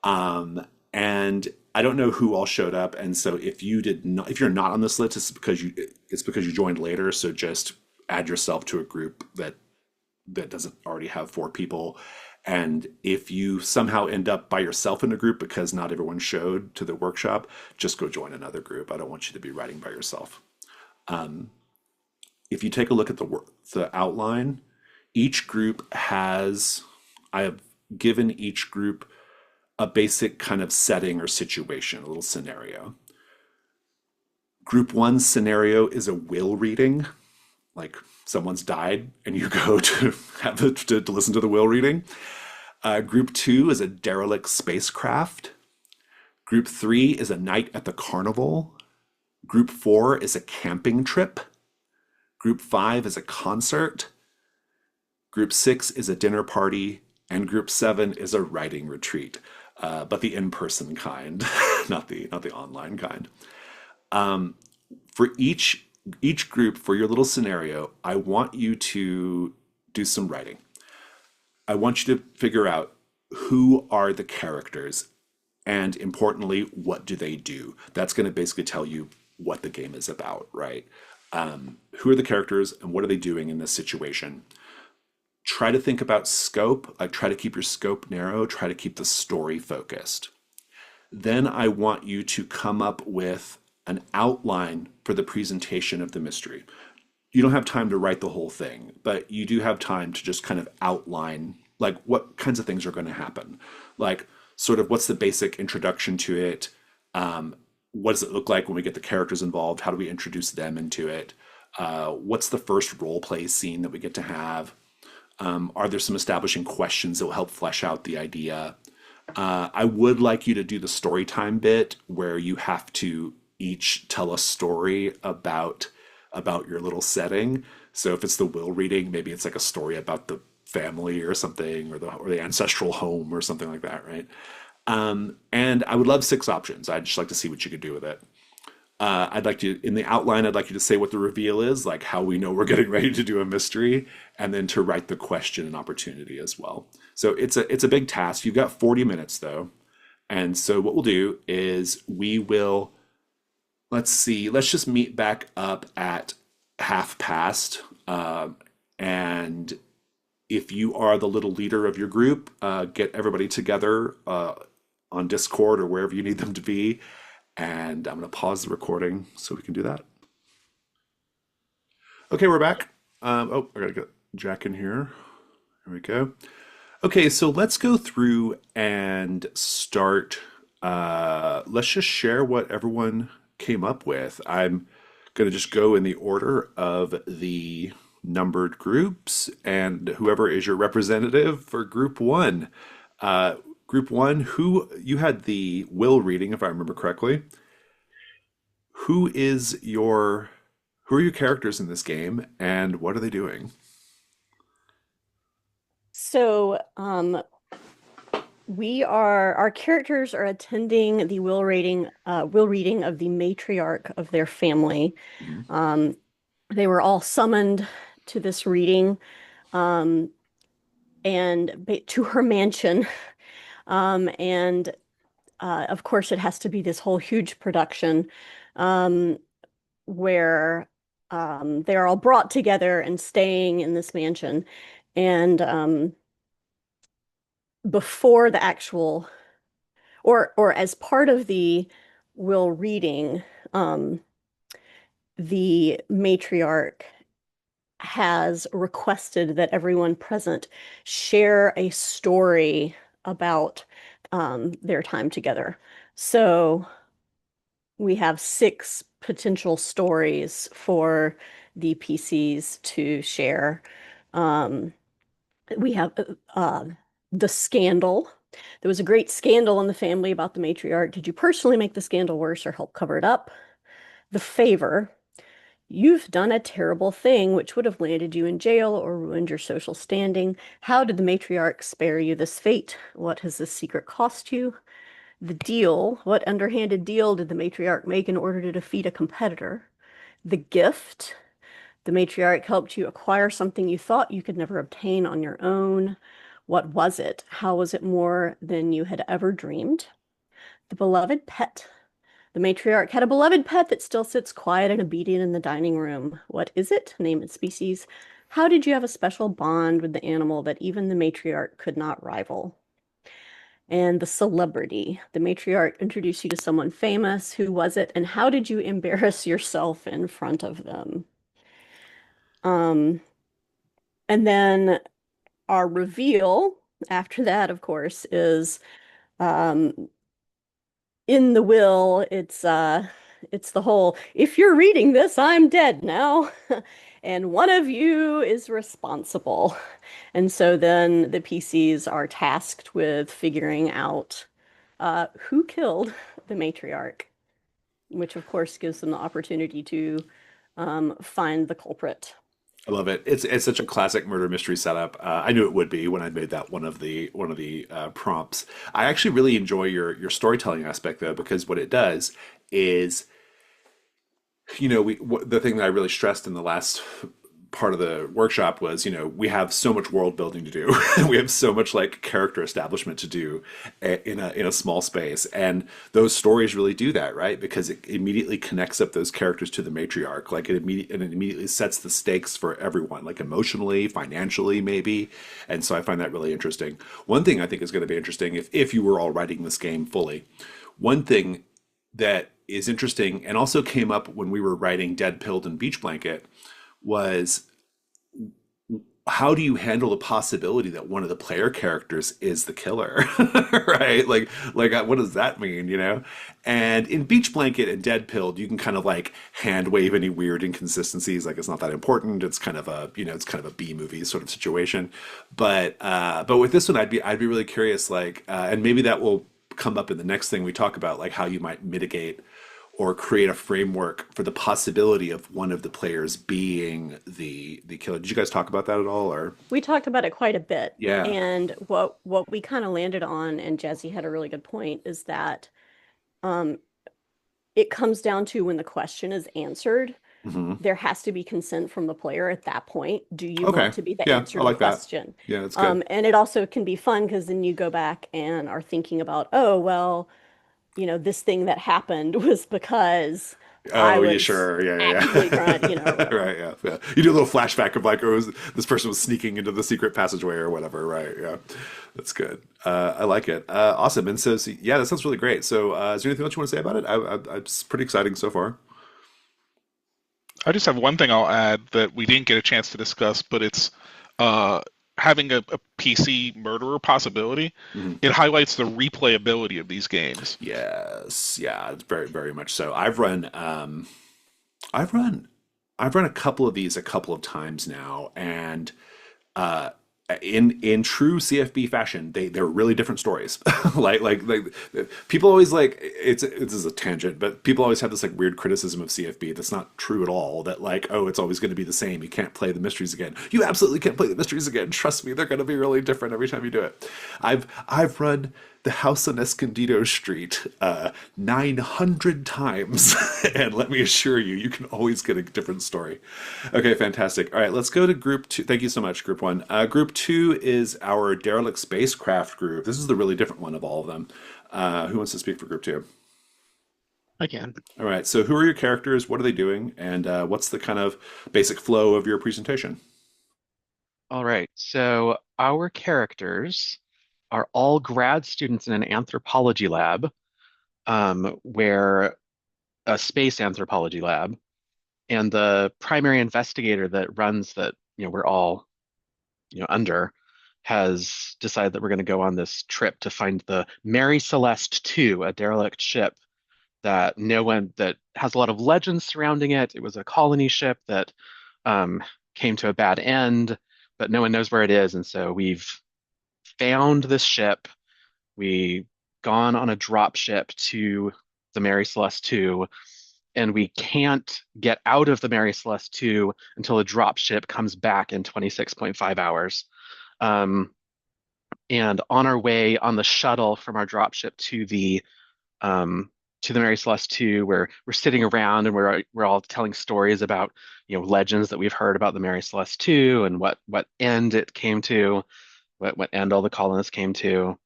And I don't know who all showed up, and so if you're not on this list, it's because you joined later. So just add yourself to a group that doesn't already have 4 people. And if you somehow end up by yourself in a group because not everyone showed to the workshop, just go join another group. I don't want you to be writing by yourself. If you take a look at the outline, I have given each group a basic kind of setting or situation, a little scenario. Group 1 scenario is a will reading, like someone's died and you go to to listen to the will reading. Group 2 is a derelict spacecraft. Group 3 is a night at the carnival. Group 4 is a camping trip. Group 5 is a concert. Group 6 is a dinner party. And group 7 is a writing retreat, but the in-person kind, not the online kind. For each group, for your little scenario, I want you to do some writing. I want you to figure out who are the characters, and importantly, what do they do? That's going to basically tell you what the game is about, right? Who are the characters and what are they doing in this situation? Try to think about scope, like try to keep your scope narrow, try to keep the story focused. Then I want you to come up with an outline for the presentation of the mystery. You don't have time to write the whole thing, but you do have time to just kind of outline like what kinds of things are going to happen. Like sort of what's the basic introduction to it? What does it look like when we get the characters involved? How do we introduce them into it? What's the first role play scene that we get to have? Are there some establishing questions that will help flesh out the idea? I would like you to do the story time bit where you have to each tell a story about your little setting. So if it's the will reading, maybe it's like a story about the family or something, or the ancestral home or something like that, right? And I would love 6 options. I'd just like to see what you could do with it. In the outline, I'd like you to say what the reveal is, like how we know we're getting ready to do a mystery, and then to write the question and opportunity as well. So it's a big task. You've got 40 minutes though. And so what we'll do is let's just meet back up at 1/2 past. And if you are the little leader of your group, get everybody together on Discord or wherever you need them to be. And I'm going to pause the recording so we can do that. Okay, we're back. I got to get Jack in here. There we go. Okay, so let's go through and start. Let's just share what everyone came up with. I'm going to just go in the order of the numbered groups, and whoever is your representative for group 1. Group 1, who you had the will reading, if I remember correctly. Who are your characters in this game, and what are they doing? So, our characters are attending the will reading of the matriarch of their family. They were all summoned to this reading, and to her mansion. And of course, it has to be this whole huge production um, where they're all brought together and staying in this mansion. And before the actual, or as part of the will reading, um, the matriarch has requested that everyone present share a story about their time together. So we have 6 potential stories for the PCs to share. Um, we have the scandal. There was a great scandal in the family about the matriarch. Did you personally make the scandal worse or help cover it up? The favor. You've done a terrible thing which would have landed you in jail or ruined your social standing. How did the matriarch spare you this fate? What has this secret cost you? The deal. What underhanded deal did the matriarch make in order to defeat a competitor? The gift. The matriarch helped you acquire something you thought you could never obtain on your own. What was it? How was it more than you had ever dreamed? The beloved pet. The matriarch had a beloved pet that still sits quiet and obedient in the dining room. What is it? Name and species. How did you have a special bond with the animal that even the matriarch could not rival? And the celebrity. The matriarch introduced you to someone famous. Who was it? And how did you embarrass yourself in front of them? And then our reveal after that, of course, is um, in the will. It's the whole, if you're reading this, I'm dead now. And one of you is responsible. And so then the PCs are tasked with figuring out who killed the matriarch, which of course gives them the opportunity to find the culprit. I love it. It's such a classic murder mystery setup. I knew it would be when I made that one of the prompts. I actually really enjoy your storytelling aspect though, because what it does is, the thing that I really stressed in the last part of the workshop was, we have so much world building to do. We have so much like character establishment to do in a small space. And those stories really do that, right? Because it immediately connects up those characters to the matriarch. Like it immediately sets the stakes for everyone, like emotionally, financially, maybe. And so I find that really interesting. One thing I think is going to be interesting if you were all writing this game fully. One thing that is interesting and also came up when we were writing Dead Pilled and Beach Blanket was, how do you handle the possibility that one of the player characters is the killer? Right? Like what does that mean, And in Beach Blanket and Dead Pilled, you can kind of like hand wave any weird inconsistencies, like it's not that important. It's kind of a, it's kind of a B movie sort of situation. But with this one, I'd be really curious, like, and maybe that will come up in the next thing we talk about, like how you might mitigate or create a framework for the possibility of one of the players being the killer. Did you guys talk about that at all, or? We talked about it quite a bit. Yeah. And what we kind of landed on, and Jazzy had a really good point, is that it comes down to when the question is answered, there has to be consent from the player at that point. Do you want to be the answer to the question? Yeah, that's good. And it also can be fun because then you go back and are thinking about, oh, well, this thing that happened was because I was sure. Yeah. actively trying, Right, yeah. You do a little flashback of like, this person was sneaking into the secret passageway or whatever, right? Yeah, that's good. I like it. Awesome. And so, yeah, that sounds really great. So, is there anything else you want to say about it? It's pretty exciting so far. I just have one thing I'll add that we didn't get a chance to discuss, but it's having a PC murderer possibility. It highlights the replayability of these games. Yes, yeah, it's very, very much so. I've run a couple of these a couple of times now, and in true CFB fashion, they're really different stories. like people always like this is a tangent, but people always have this like weird criticism of CFB that's not true at all. That like, oh, it's always going to be the same. You can't play the mysteries again. You absolutely can't play the mysteries again. Trust me, they're going to be really different every time you do it. I've run the House on Escondido Street 900 times, and let me assure you, you can always get a different story. Okay, fantastic. All right, let's go to group 2. Thank you so much, group 1. Group 2 is our derelict spacecraft group. This is the really different one of all of them. Who wants to speak for group two? Again. All right. So who are your characters? What are they doing? And what's the kind of basic flow of your presentation? All right. So our characters are all grad students in an anthropology lab, where a space anthropology lab, and the primary investigator that runs that, we're all, under, has decided that we're going to go on this trip to find the Mary Celeste 2, a derelict ship that has a lot of legends surrounding it. It was a colony ship that came to a bad end, but no one knows where it is. And so we've found this ship. We've gone on a drop ship to the Mary Celeste 2, and we can't get out of the Mary Celeste 2 until the drop ship comes back in 26.5 hours. And on our way on the shuttle from our drop ship to the Mary Celeste 2, where we're sitting around and we're all telling stories about, legends that we've heard about the Mary Celeste 2 and what end it came to, what end all the colonists came to.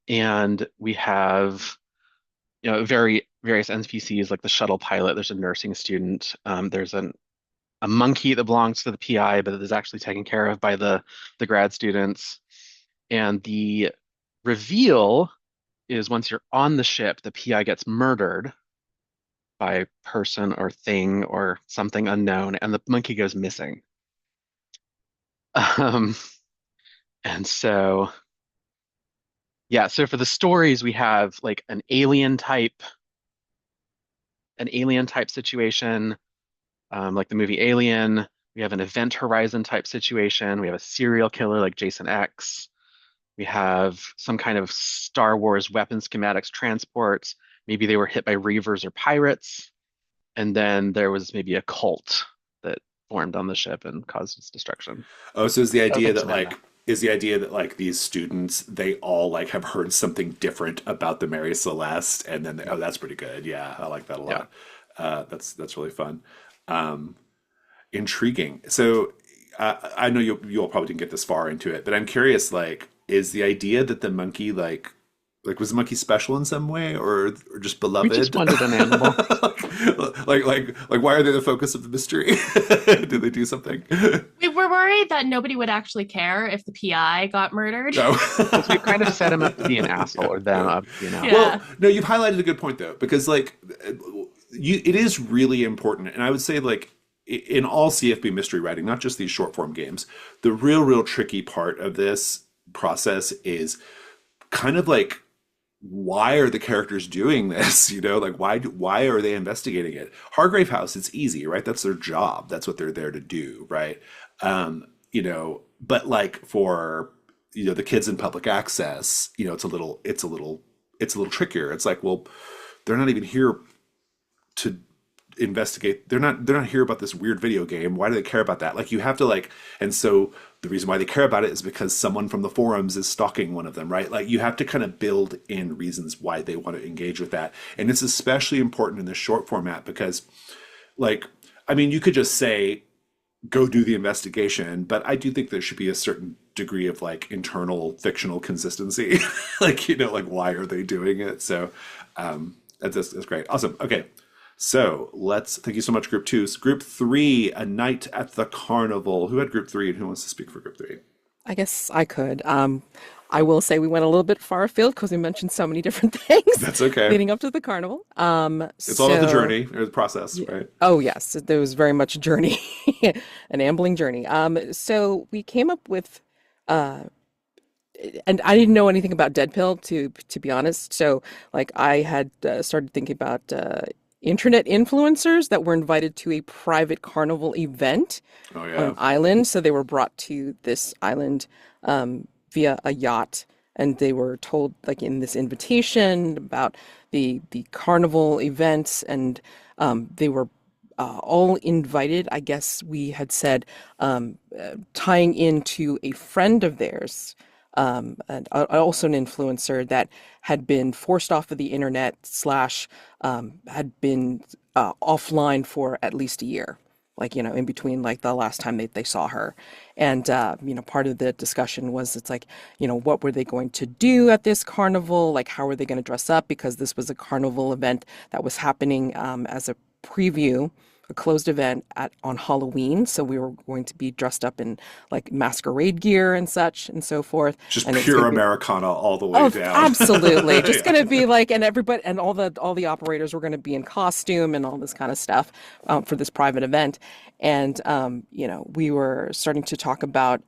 And we have, various NPCs like the shuttle pilot. There's a nursing student. There's a monkey that belongs to the PI, but it is actually taken care of by the grad students. And the reveal is once you're on the ship, the PI gets murdered by person or thing or something unknown, and the monkey goes missing. And so, yeah, so for the stories, we have like an alien type situation, like the movie Alien. We have an Event Horizon type situation. We have a serial killer like Jason X. We have some kind of Star Wars weapon schematics transports. Maybe they were hit by reavers or pirates. And then there was maybe a cult that formed on the ship and caused its destruction. Oh, so is the idea thanks, that these students, they all like have heard something different about the Mary Celeste, and then that's pretty good. Yeah, I like that a lot. That's really fun. Intriguing. So I know you all probably didn't get this far into it, but I'm curious, like, is the idea that the monkey like was the monkey special in some way or just beloved? We just wanted an animal. like why are they the focus of the mystery? Did they do something? We were worried that nobody would actually care if the PI got murdered. No. Because we kind of set him up to be an asshole, or them up, Yeah. Well, no, you've highlighted a good point though, because like it is really important, and I would say like in all CFB mystery writing, not just these short form games, the real tricky part of this process is kind of like, why are the characters doing this? Like why are they investigating it? Hargrave House, it's easy, right? That's their job. That's what they're there to do, right? But like for the kids in public access, it's a little trickier. It's like, well, they're not even here to investigate. They're not here about this weird video game. Why do they care about that? Like you have to like, and so the reason why they care about it is because someone from the forums is stalking one of them, right? Like you have to kind of build in reasons why they want to engage with that. And it's especially important in this short format because like, I mean, you could just say, go do the investigation, but I do think there should be a certain degree of like internal fictional consistency. Like, like why are they doing it? So that's great. Awesome. Okay. So thank you so much, Group 2. So Group 3, A Night at the Carnival. Who had Group 3 and who wants to speak for Group 3? I guess I could. I will say we went a little bit far afield because we mentioned so many different things. That's okay. Leading up to the carnival. It's all about the journey or the process, right? Oh, yes. There was very much a journey, an ambling journey. So we came up with, and I didn't know anything about Dead Pill, to be honest. So like I had started thinking about internet influencers that were invited to a private carnival event on an island. So they were brought to this island via a yacht, and they were told like in this invitation about the carnival events, and they were all invited. I guess we had said tying into a friend of theirs, and also an influencer that had been forced off of the internet / had been offline for at least a year. like, in between like the last time they saw her. And, part of the discussion was it's like, what were they going to do at this carnival? Like, how were they going to dress up? Because this was a carnival event that was happening as a preview, a closed event on Halloween. So we were going to be dressed up in like masquerade gear and such and so forth. Just And it was pure going to be Americana all the way Oh, down. absolutely. Just Yeah. gonna be like, and everybody and all the operators were gonna be in costume and all this kind of stuff for this private event. And we were starting to talk about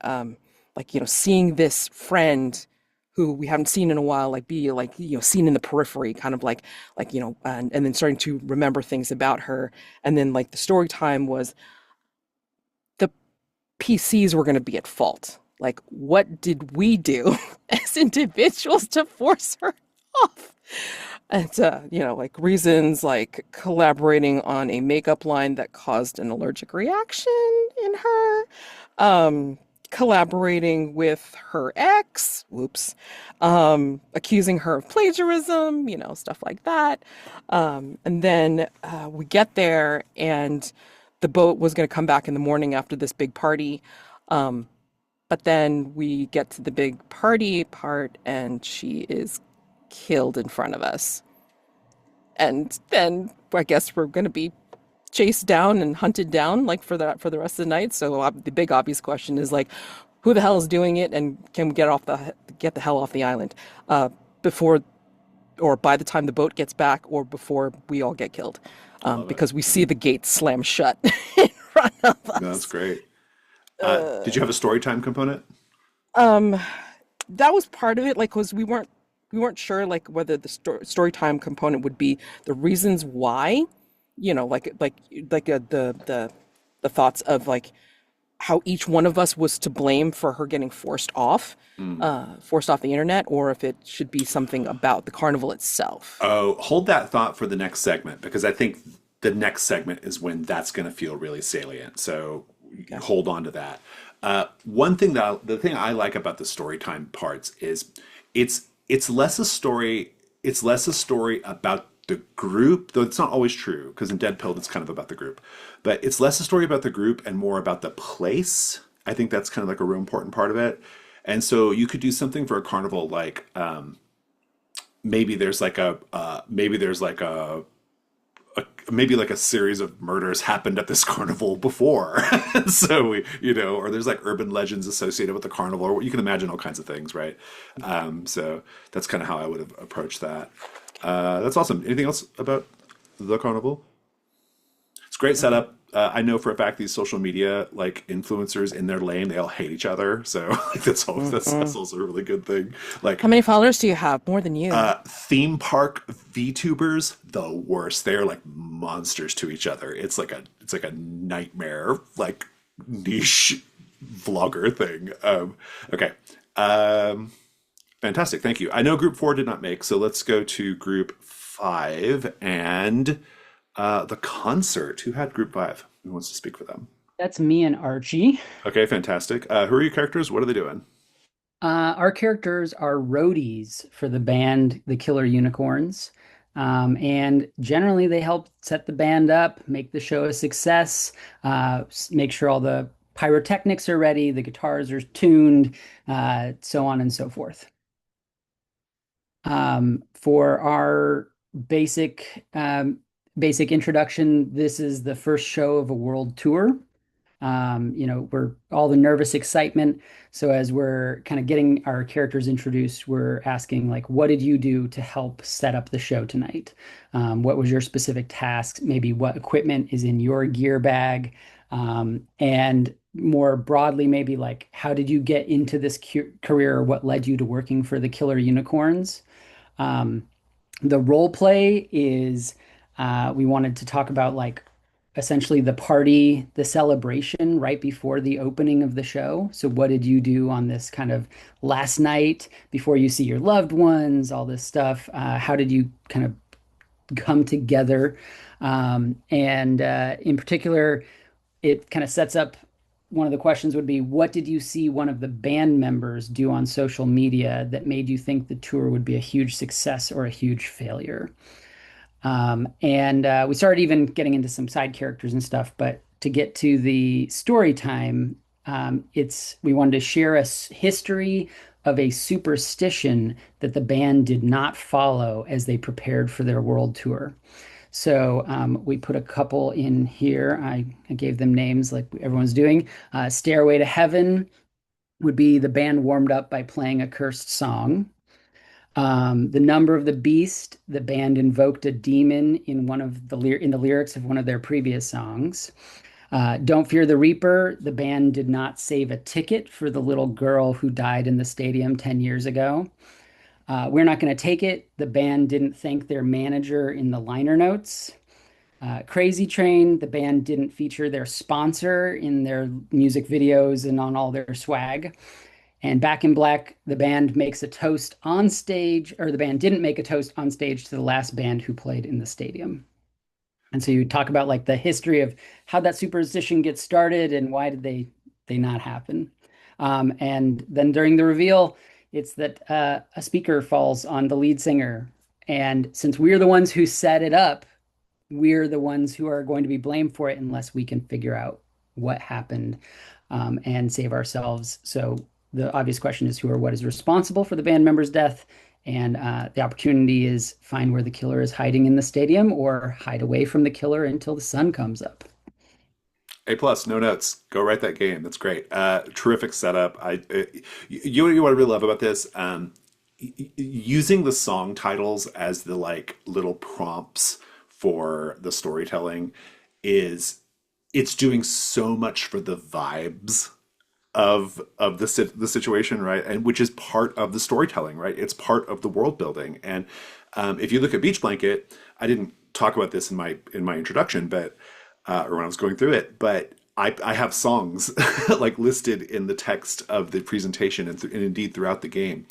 like, seeing this friend who we haven't seen in a while, like be like, seen in the periphery, kind of like, and then starting to remember things about her. And then like the story time was the PCs were going to be at fault. Like, what did we do as individuals to force her off? And, like reasons like collaborating on a makeup line that caused an allergic reaction in her, collaborating with her ex, whoops, accusing her of plagiarism, stuff like that. And then we get there and the boat was going to come back in the morning after this big party. But then we get to the big party part and she is killed in front of us. And then I guess we're going to be chased down and hunted down like for the rest of the night. So the big obvious question is like, who the hell is doing it and can we get the hell off the island before or by the time the boat gets back or before we all get killed? Because we see the gates slam shut in front of us. No, that's great. Did you have a story time component? That was part of it, like, because we weren't sure like whether the story time component would be the reasons why, the thoughts of like how each one of us was to blame for her getting forced off the internet, or if it should be something about the carnival itself. Oh, hold that thought for the next segment because I think the next segment is when that's going to feel really salient. So hold on to that. The thing I like about the story time parts is it's less a story. It's less a story about the group, though it's not always true because in Dead Pill it's kind of about the group, but it's less a story about the group and more about the place. I think that's kind of like a real important part of it. And so you could do something for a carnival like maybe there's like maybe like a series of murders happened at this carnival before. So or there's like urban legends associated with the carnival, or you can imagine all kinds of things, right? So that's kind of how I would have approached that. That's awesome. Anything else about the carnival? It's a great setup. I know for a fact these social media like influencers in their lane, they all hate each other. So like, that's also a really good thing. Like, How many followers do you have? More than you. theme park VTubers, the worst. They're like monsters to each other. It's like a nightmare, like niche vlogger thing. Okay. Fantastic. Thank you. I know group 4 did not make, so let's go to group 5 and the concert. Who had group 5? Who wants to speak for them? That's me and Archie. Okay, fantastic. Who are your characters? What are they doing? Our characters are roadies for the band, the Killer Unicorns. And generally, they help set the band up, make the show a success, make sure all the pyrotechnics are ready, the guitars are tuned, so on and so forth. For our basic introduction, this is the first show of a world tour. We're all the nervous excitement. So as we're kind of getting our characters introduced, we're asking like, what did you do to help set up the show tonight? What was your specific task? Maybe what equipment is in your gear bag? And more broadly, maybe like, how did you get into this career? What led you to working for the Killer Unicorns? The role play is we wanted to talk about like essentially the party, the celebration right before the opening of the show. So what did you do on this kind of last night before you see your loved ones, all this stuff? How did you kind of come together? And in particular, it kind of sets up one of the questions would be, what did you see one of the band members do on social media that made you think the tour would be a huge success or a huge failure? And we started even getting into some side characters and stuff, but to get to the story time, it's we wanted to share a history of a superstition that the band did not follow as they prepared for their world tour. So we put a couple in here. I gave them names like everyone's doing. Stairway to Heaven would be the band warmed up by playing a cursed song. The Number of the Beast, the band invoked a demon in one of in the lyrics of one of their previous songs. Don't Fear the Reaper, the band did not save a ticket for the little girl who died in the stadium 10 years ago. We're Not Gonna Take It, the band didn't thank their manager in the liner notes. Crazy Train, the band didn't feature their sponsor in their music videos and on all their swag. And Back in Black, the band makes a toast on stage, or the band didn't make a toast on stage to the last band who played in the stadium. And so you talk about like the history of how that superstition gets started and why did they not happen. And then during the reveal, it's that a speaker falls on the lead singer. And since we're the ones who set it up, we're the ones who are going to be blamed for it unless we can figure out what happened and save ourselves. So the obvious question is who or what is responsible for the band member's death? And the opportunity is find where the killer is hiding in the stadium or hide away from the killer until the sun comes up. A plus, no notes. Go write that game. That's great. Terrific setup. You know what I really love about this? Using the song titles as the like little prompts for the storytelling it's doing so much for the vibes of the situation, right? And which is part of the storytelling, right? It's part of the world building. And if you look at Beach Blanket, I didn't talk about this in my introduction, but or when I was going through it, but I have songs like listed in the text of the presentation and indeed throughout the game.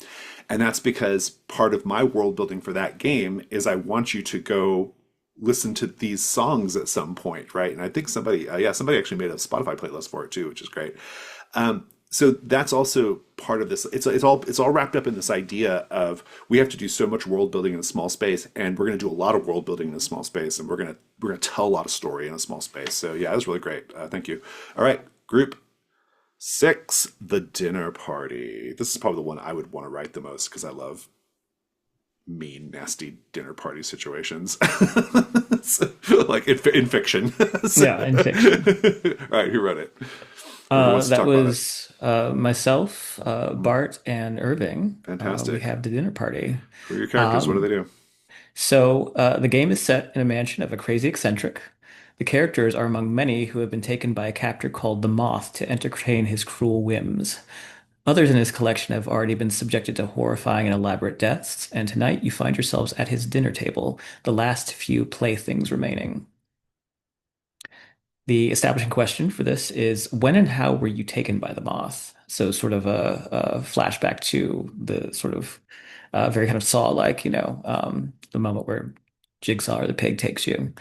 And that's because part of my world building for that game is I want you to go listen to these songs at some point, right? And I think somebody actually made a Spotify playlist for it too, which is great. So that's also part of this. It's all wrapped up in this idea of we have to do so much world building in a small space, and we're going to do a lot of world building in a small space, and we're going to tell a lot of story in a small space. So yeah, that was really great. Thank you. All right, group 6, the dinner party. This is probably the one I would want to write the most because I love mean, nasty dinner party situations. So, like in fiction. Yeah, in fiction. All right, who wrote it? That was myself, Bart, and Irving. Fantastic. We have the dinner party. Who are your characters? What do they do? So the game is set in a mansion of a crazy eccentric. The characters are among many who have been taken by a captor called the Moth to entertain his cruel whims. Others in his collection have already been subjected to horrifying and elaborate deaths, and tonight you find yourselves at his dinner table, the last few playthings remaining. The establishing question for this is when and how were you taken by the moth? So sort of a flashback to the sort of very kind of Saw-like, the moment where Jigsaw or the pig takes you.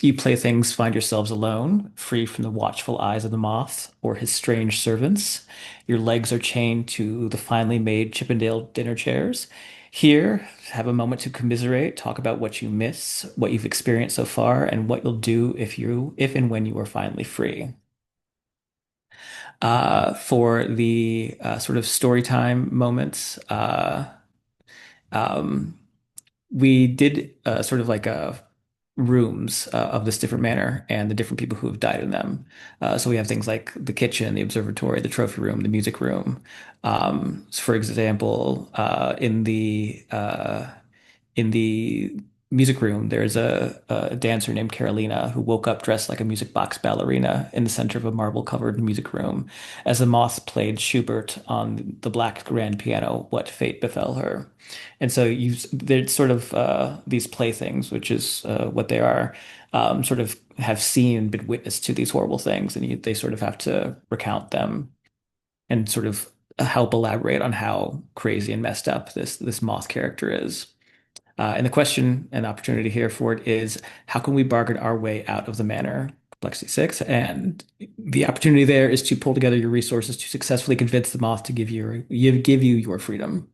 You playthings find yourselves alone, free from the watchful eyes of the moth or his strange servants. Your legs are chained to the finely made Chippendale dinner chairs. Here, have a moment to commiserate, talk about what you miss, what you've experienced so far, and what you'll do if and when you are finally free. For the sort of story time moments, we did sort of like rooms of this different manner and the different people who have died in them. So we have things like the kitchen, the observatory, the trophy room, the music room. So for example, in the music room, there's a dancer named Carolina who woke up dressed like a music box ballerina in the center of a marble-covered music room. As the moth played Schubert on the black grand piano, what fate befell her. And so there's sort of these playthings, which is what they are, sort of have seen, been witness to these horrible things, and they sort of have to recount them and sort of help elaborate on how crazy and messed up this moth character is. And the question and opportunity here for it is how can we bargain our way out of the manor, complexity 6? And the opportunity there is to pull together your resources to successfully convince the moth to give you your freedom.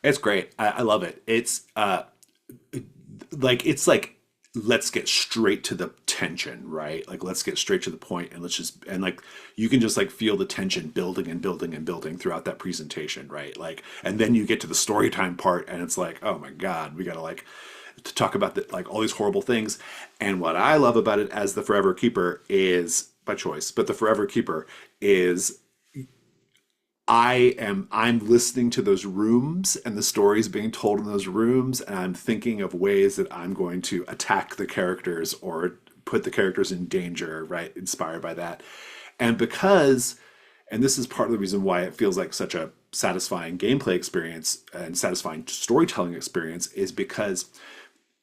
It's great. I love it. It's like let's get straight to the tension, right? Like let's get straight to the point, and like you can just like feel the tension building and building and building throughout that presentation, right? Like, and then you get to the story time part, and it's like, oh my God, we gotta like to talk about like all these horrible things. And what I love about it as the Forever Keeper is, by choice, but the Forever Keeper is I'm listening to those rooms and the stories being told in those rooms, and I'm thinking of ways that I'm going to attack the characters or put the characters in danger, right? Inspired by that. And this is part of the reason why it feels like such a satisfying gameplay experience and satisfying storytelling experience, is because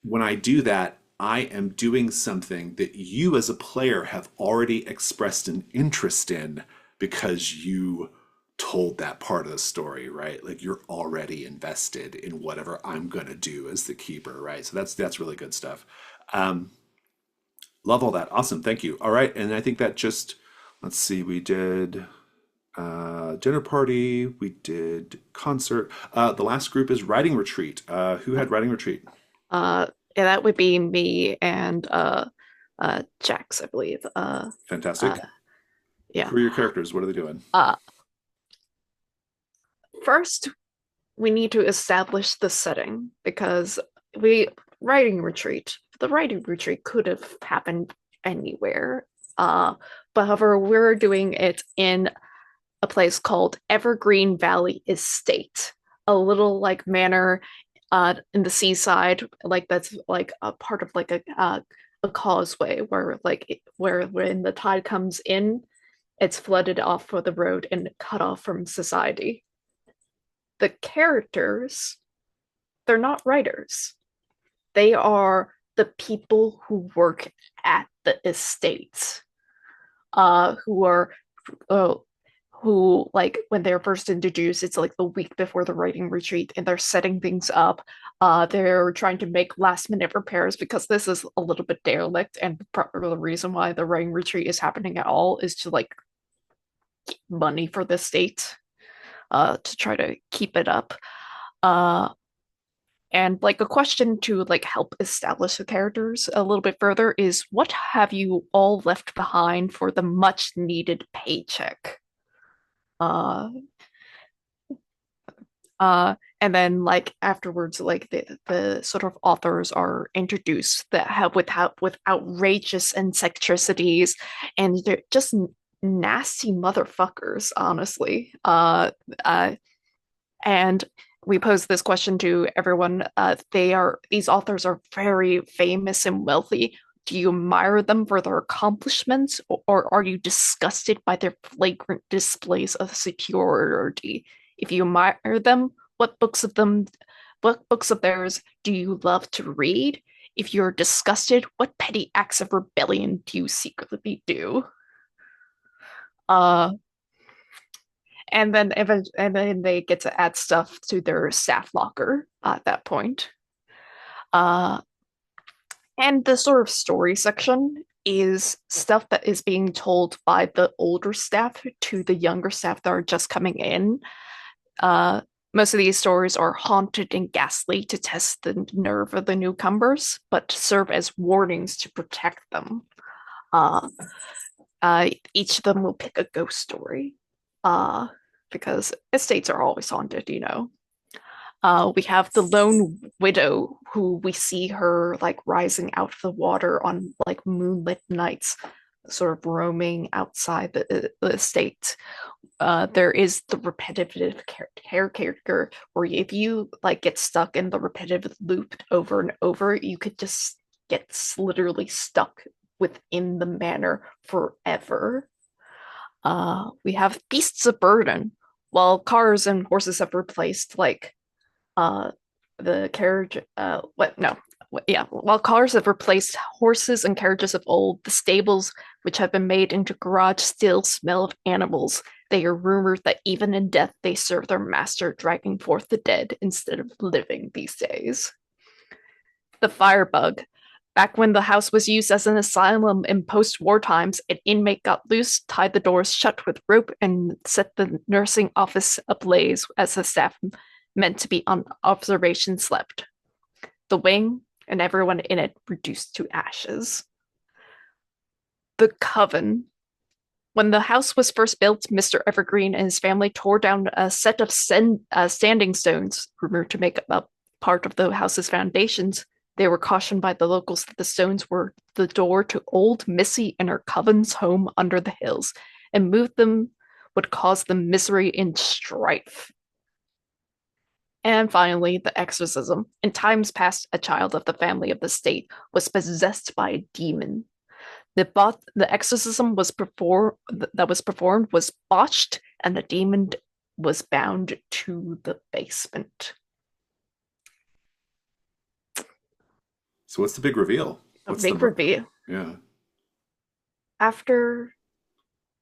when I do that, I am doing something that you as a player have already expressed an interest in because you told that part of the story, right? Like you're already invested in whatever I'm gonna do as the keeper, right? So that's really good stuff. Love all that. Awesome, thank you. All right, and I think that just, let's see, we did dinner party, we did concert. The last group is writing retreat. Who had writing retreat? Yeah, that would be me and Jax, I believe. Fantastic. Yeah. Who are your characters? What are they doing? First, we need to establish the setting because the writing retreat could have happened anywhere. But however, we're doing it in a place called Evergreen Valley Estate, a little like manor in the seaside, like that's like a part of like a causeway where where when the tide comes in, it's flooded off for the road and cut off from society. The characters, they're not writers. They are the people who work at the estates, who like when they're first introduced, it's like the week before the writing retreat, and they're setting things up. They're trying to make last minute repairs because this is a little bit derelict, and probably the reason why the writing retreat is happening at all is to like get money for the state. To try to keep it up. And like a question to like help establish the characters a little bit further is, what have you all left behind for the much needed paycheck? And then like afterwards, like the sort of authors are introduced that have with outrageous eccentricities, and they're just nasty motherfuckers, honestly. And we pose this question to everyone. These authors are very famous and wealthy. Do you admire them for their accomplishments, or are you disgusted by their flagrant displays of superiority? If you admire them, what books of theirs do you love to read? If you're disgusted, what petty acts of rebellion do you secretly do? And then they get to add stuff to their staff locker at that point. And the sort of story section is stuff that is being told by the older staff to the younger staff that are just coming in. Most of these stories are haunted and ghastly to test the nerve of the newcomers, but serve as warnings to protect them. Each of them will pick a ghost story, because estates are always haunted, you know. We have the lone widow, who we see her like rising out of the water on like moonlit nights, sort of roaming outside the estate. There is the repetitive character, where if you like get stuck in the repetitive loop over and over, you could just get literally stuck within the manor forever. We have beasts of burden. While cars and horses have replaced like the carriage, while cars have replaced horses and carriages of old, the stables, which have been made into garage, still smell of animals. They are rumored that even in death they serve their master, dragging forth the dead instead of living these days. The firebug. Back when the house was used as an asylum in post-war times, an inmate got loose, tied the doors shut with rope, and set the nursing office ablaze as the staff meant to be on observation slept. The wing. and everyone in it reduced to ashes. The Coven. When the house was first built, Mr. Evergreen and his family tore down a set of standing stones, rumored to make up part of the house's foundations. They were cautioned by the locals that the stones were the door to old Missy and her coven's home under the hills, and move them would cause them misery and strife. And finally, the exorcism. In times past, a child of the family of the state was possessed by a demon. The exorcism that was performed was botched, and the demon was bound to the basement. So what's the big reveal? A big reveal. Yeah. After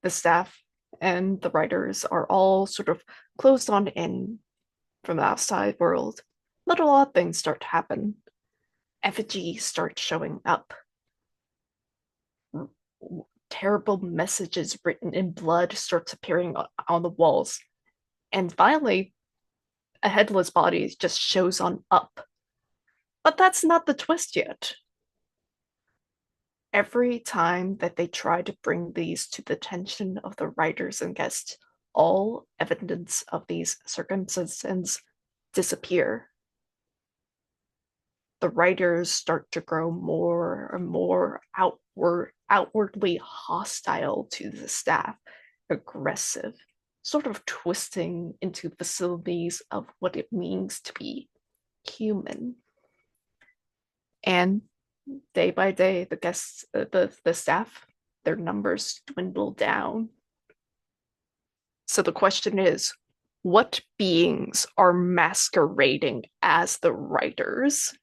the staff and the writers are all sort of closed on in from the outside world, little odd things start to happen. Effigies start showing up. Terrible messages written in blood starts appearing on the walls. And finally, a headless body just shows on up. But that's not the twist yet. Every time that they try to bring these to the attention of the writers and guests, all evidence of these circumstances disappear. The writers start to grow more and more outwardly hostile to the staff, aggressive, sort of twisting into facilities of what it means to be human. And day by day, the guests, the staff, their numbers dwindle down. So the question is, what beings are masquerading as the writers?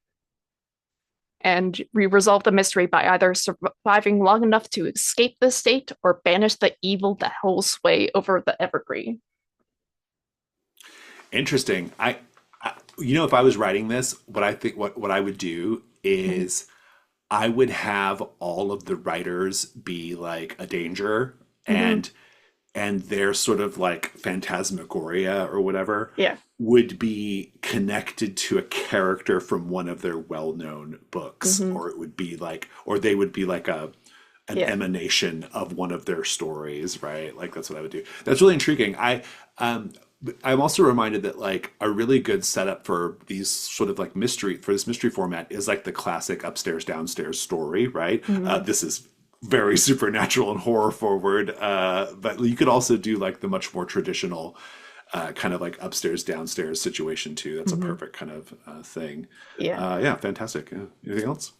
And we resolve the mystery by either surviving long enough to escape the state or banish the evil that holds sway over the Evergreen. Interesting. If I was writing this, what I would do is I would have all of the writers be like a danger, and their sort of like phantasmagoria or whatever would be connected to a character from one of their well-known books, or it would be like, or they would be like an emanation of one of their stories, right? Like that's what I would do. That's really intriguing. I'm also reminded that like a really good setup for these sort of like this mystery format is like the classic upstairs downstairs story, right? This is very supernatural and horror forward, but you could also do like the much more traditional kind of like upstairs downstairs situation too. That's a perfect kind of thing. Fantastic. Anything else?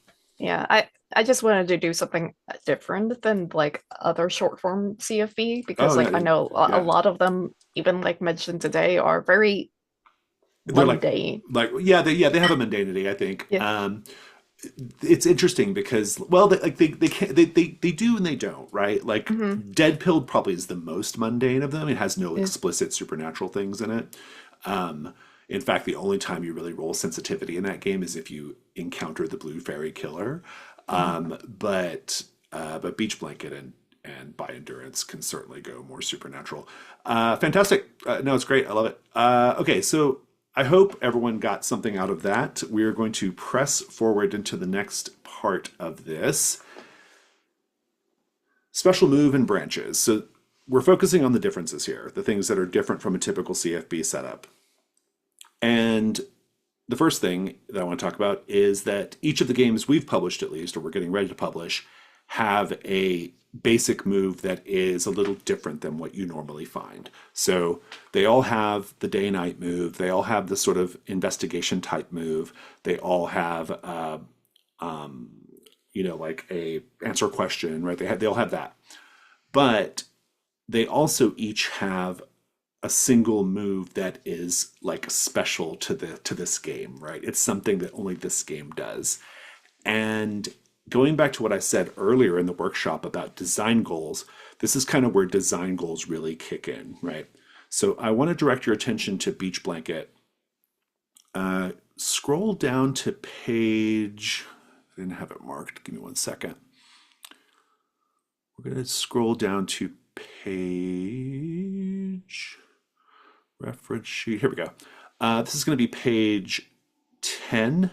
I just wanted to do something different than like other short form CFB because I know a lot of them, even like mentioned today, are very mundane. They have a mundanity, I think. It's interesting because they do and they don't, right? Like Dead Pill probably is the most mundane of them. It has no explicit supernatural things in it. In fact, the only time you really roll sensitivity in that game is if you encounter the blue fairy killer. But Beach Blanket and By Endurance can certainly go more supernatural. Fantastic. No, it's great. I love it. Okay, so I hope everyone got something out of that. We are going to press forward into the next part of this. Special move and branches. So we're focusing on the differences here, the things that are different from a typical CFB setup. And the first thing that I want to talk about is that each of the games we've published, at least, or we're getting ready to publish, have a basic move that is a little different than what you normally find. So they all have the day-night move. They all have the sort of investigation type move. They all have, like a answer a question, right? They all have that. But they also each have a single move that is like special to this game, right? It's something that only this game does. And going back to what I said earlier in the workshop about design goals, this is kind of where design goals really kick in, right? So I want to direct your attention to Beach Blanket. Scroll down to page, I didn't have it marked, give me 1 second. We're going to scroll down to page, reference sheet, here we go. This is going to be page 10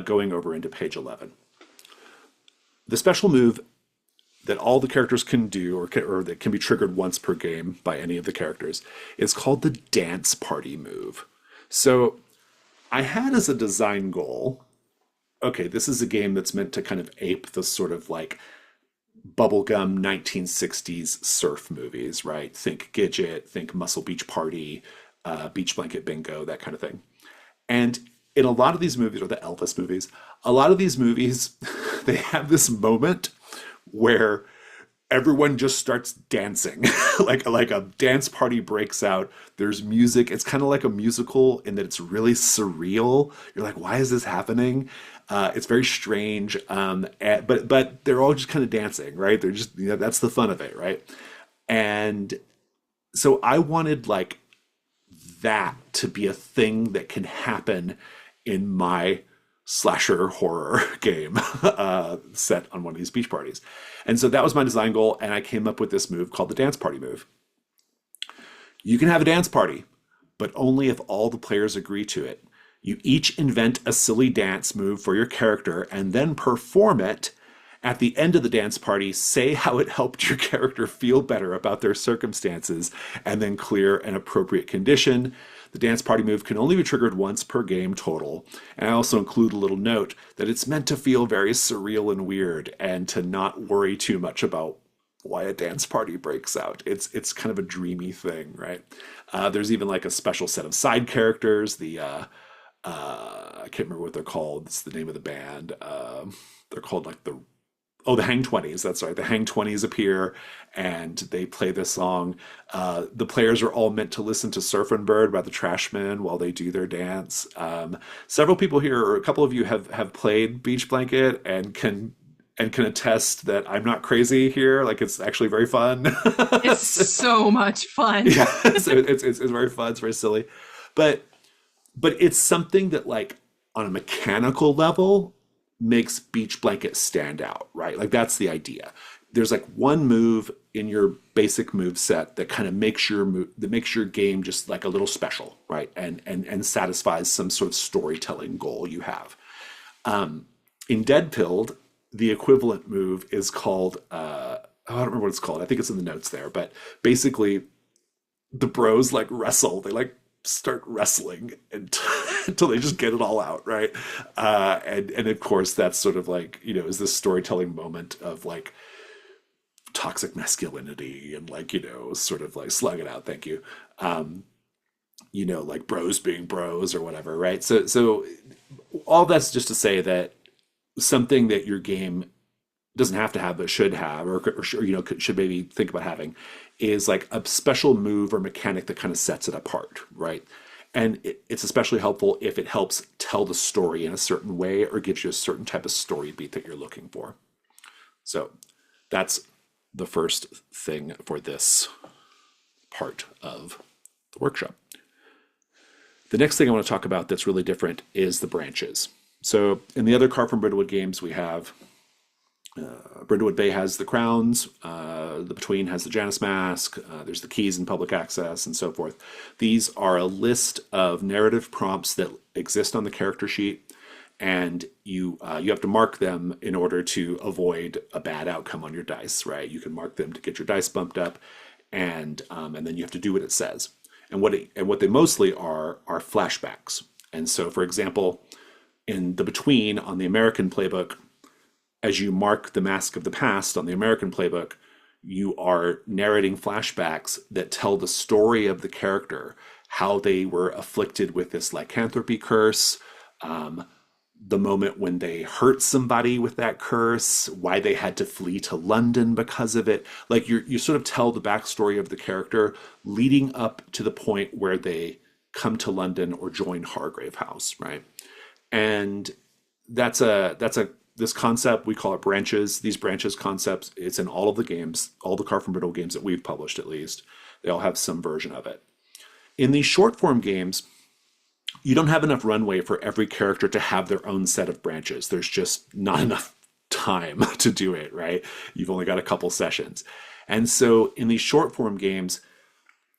going over into page 11. The special move that all the characters can do, or that can be triggered once per game by any of the characters, is called the Dance Party move. So I had as a design goal, okay, this is a game that's meant to kind of ape the sort of like bubblegum 1960s surf movies, right? Think Gidget, think Muscle Beach Party, Beach Blanket Bingo, that kind of thing. And in a lot of these movies, or the Elvis movies, a lot of these movies, they have this moment where everyone just starts dancing. like a dance party breaks out. There's music. It's kind of like a musical in that it's really surreal. You're like, why is this happening? It's very strange. But they're all just kind of dancing, right? They're just, that's the fun of it, right? And so I wanted like that to be a thing that can happen in my slasher horror game set on one of these beach parties. And so that was my design goal, and I came up with this move called the Dance Party move. You can have a dance party, but only if all the players agree to it. You each invent a silly dance move for your character and then perform it. At the end of the dance party, say how it helped your character feel better about their circumstances, and then clear an appropriate condition. The dance party move can only be triggered once per game total. And I also include a little note that it's meant to feel very surreal and weird, and to not worry too much about why a dance party breaks out. It's kind of a dreamy thing, right? There's even like a special set of side characters. I can't remember what they're called. It's the name of the band. They're called like the Hang 20s. That's right. The Hang 20s appear and they play this song. The players are all meant to listen to Surfin' Bird by the Trashmen while they do their dance. Several people here, or a couple of you, have played Beach Blanket and can attest that I'm not crazy here. Like, it's actually very fun. It's so much fun. Yeah, so it's very fun. It's very silly, but it's something that, like, on a mechanical level, makes Beach Blanket stand out, right? Like, that's the idea. There's like one move in your basic move set that kind of makes your game just like a little special, right? And satisfies some sort of storytelling goal you have. In Dead Pilled, the equivalent move is called I don't remember what it's called. I think it's in the notes there, but basically the bros like wrestle. They like start wrestling until they just get it all out, right? And of course that's sort of like, is this storytelling moment of like toxic masculinity and like, sort of like slug it out, thank you. Like bros being bros or whatever, right? So all that's just to say that something that your game doesn't have to have but should have, or should maybe think about having, is like a special move or mechanic that kind of sets it apart, right? And it's especially helpful if it helps tell the story in a certain way or gives you a certain type of story beat that you're looking for. So that's the first thing for this part of the workshop. The next thing I want to talk about that's really different is the branches. So in the other Carve from Brindlewood games, we have Brindlewood Bay has the crowns, the Between has the Janus Mask, there's the keys in public access, and so forth. These are a list of narrative prompts that exist on the character sheet, and you have to mark them in order to avoid a bad outcome on your dice, right? You can mark them to get your dice bumped up, and then you have to do what it says. And what they mostly are flashbacks. And so, for example, in the Between on the American playbook, as you mark the Mask of the Past on the American playbook, you are narrating flashbacks that tell the story of the character, how they were afflicted with this lycanthropy curse, the moment when they hurt somebody with that curse, why they had to flee to London because of it. Like you sort of tell the backstory of the character leading up to the point where they come to London or join Hargrave House, right? And that's this concept, we call it branches. These branches concepts, it's in all of the games, all the Carve from Brindle games that we've published at least. They all have some version of it. In these short form games, you don't have enough runway for every character to have their own set of branches. There's just not enough time to do it, right? You've only got a couple sessions. And so in these short form games,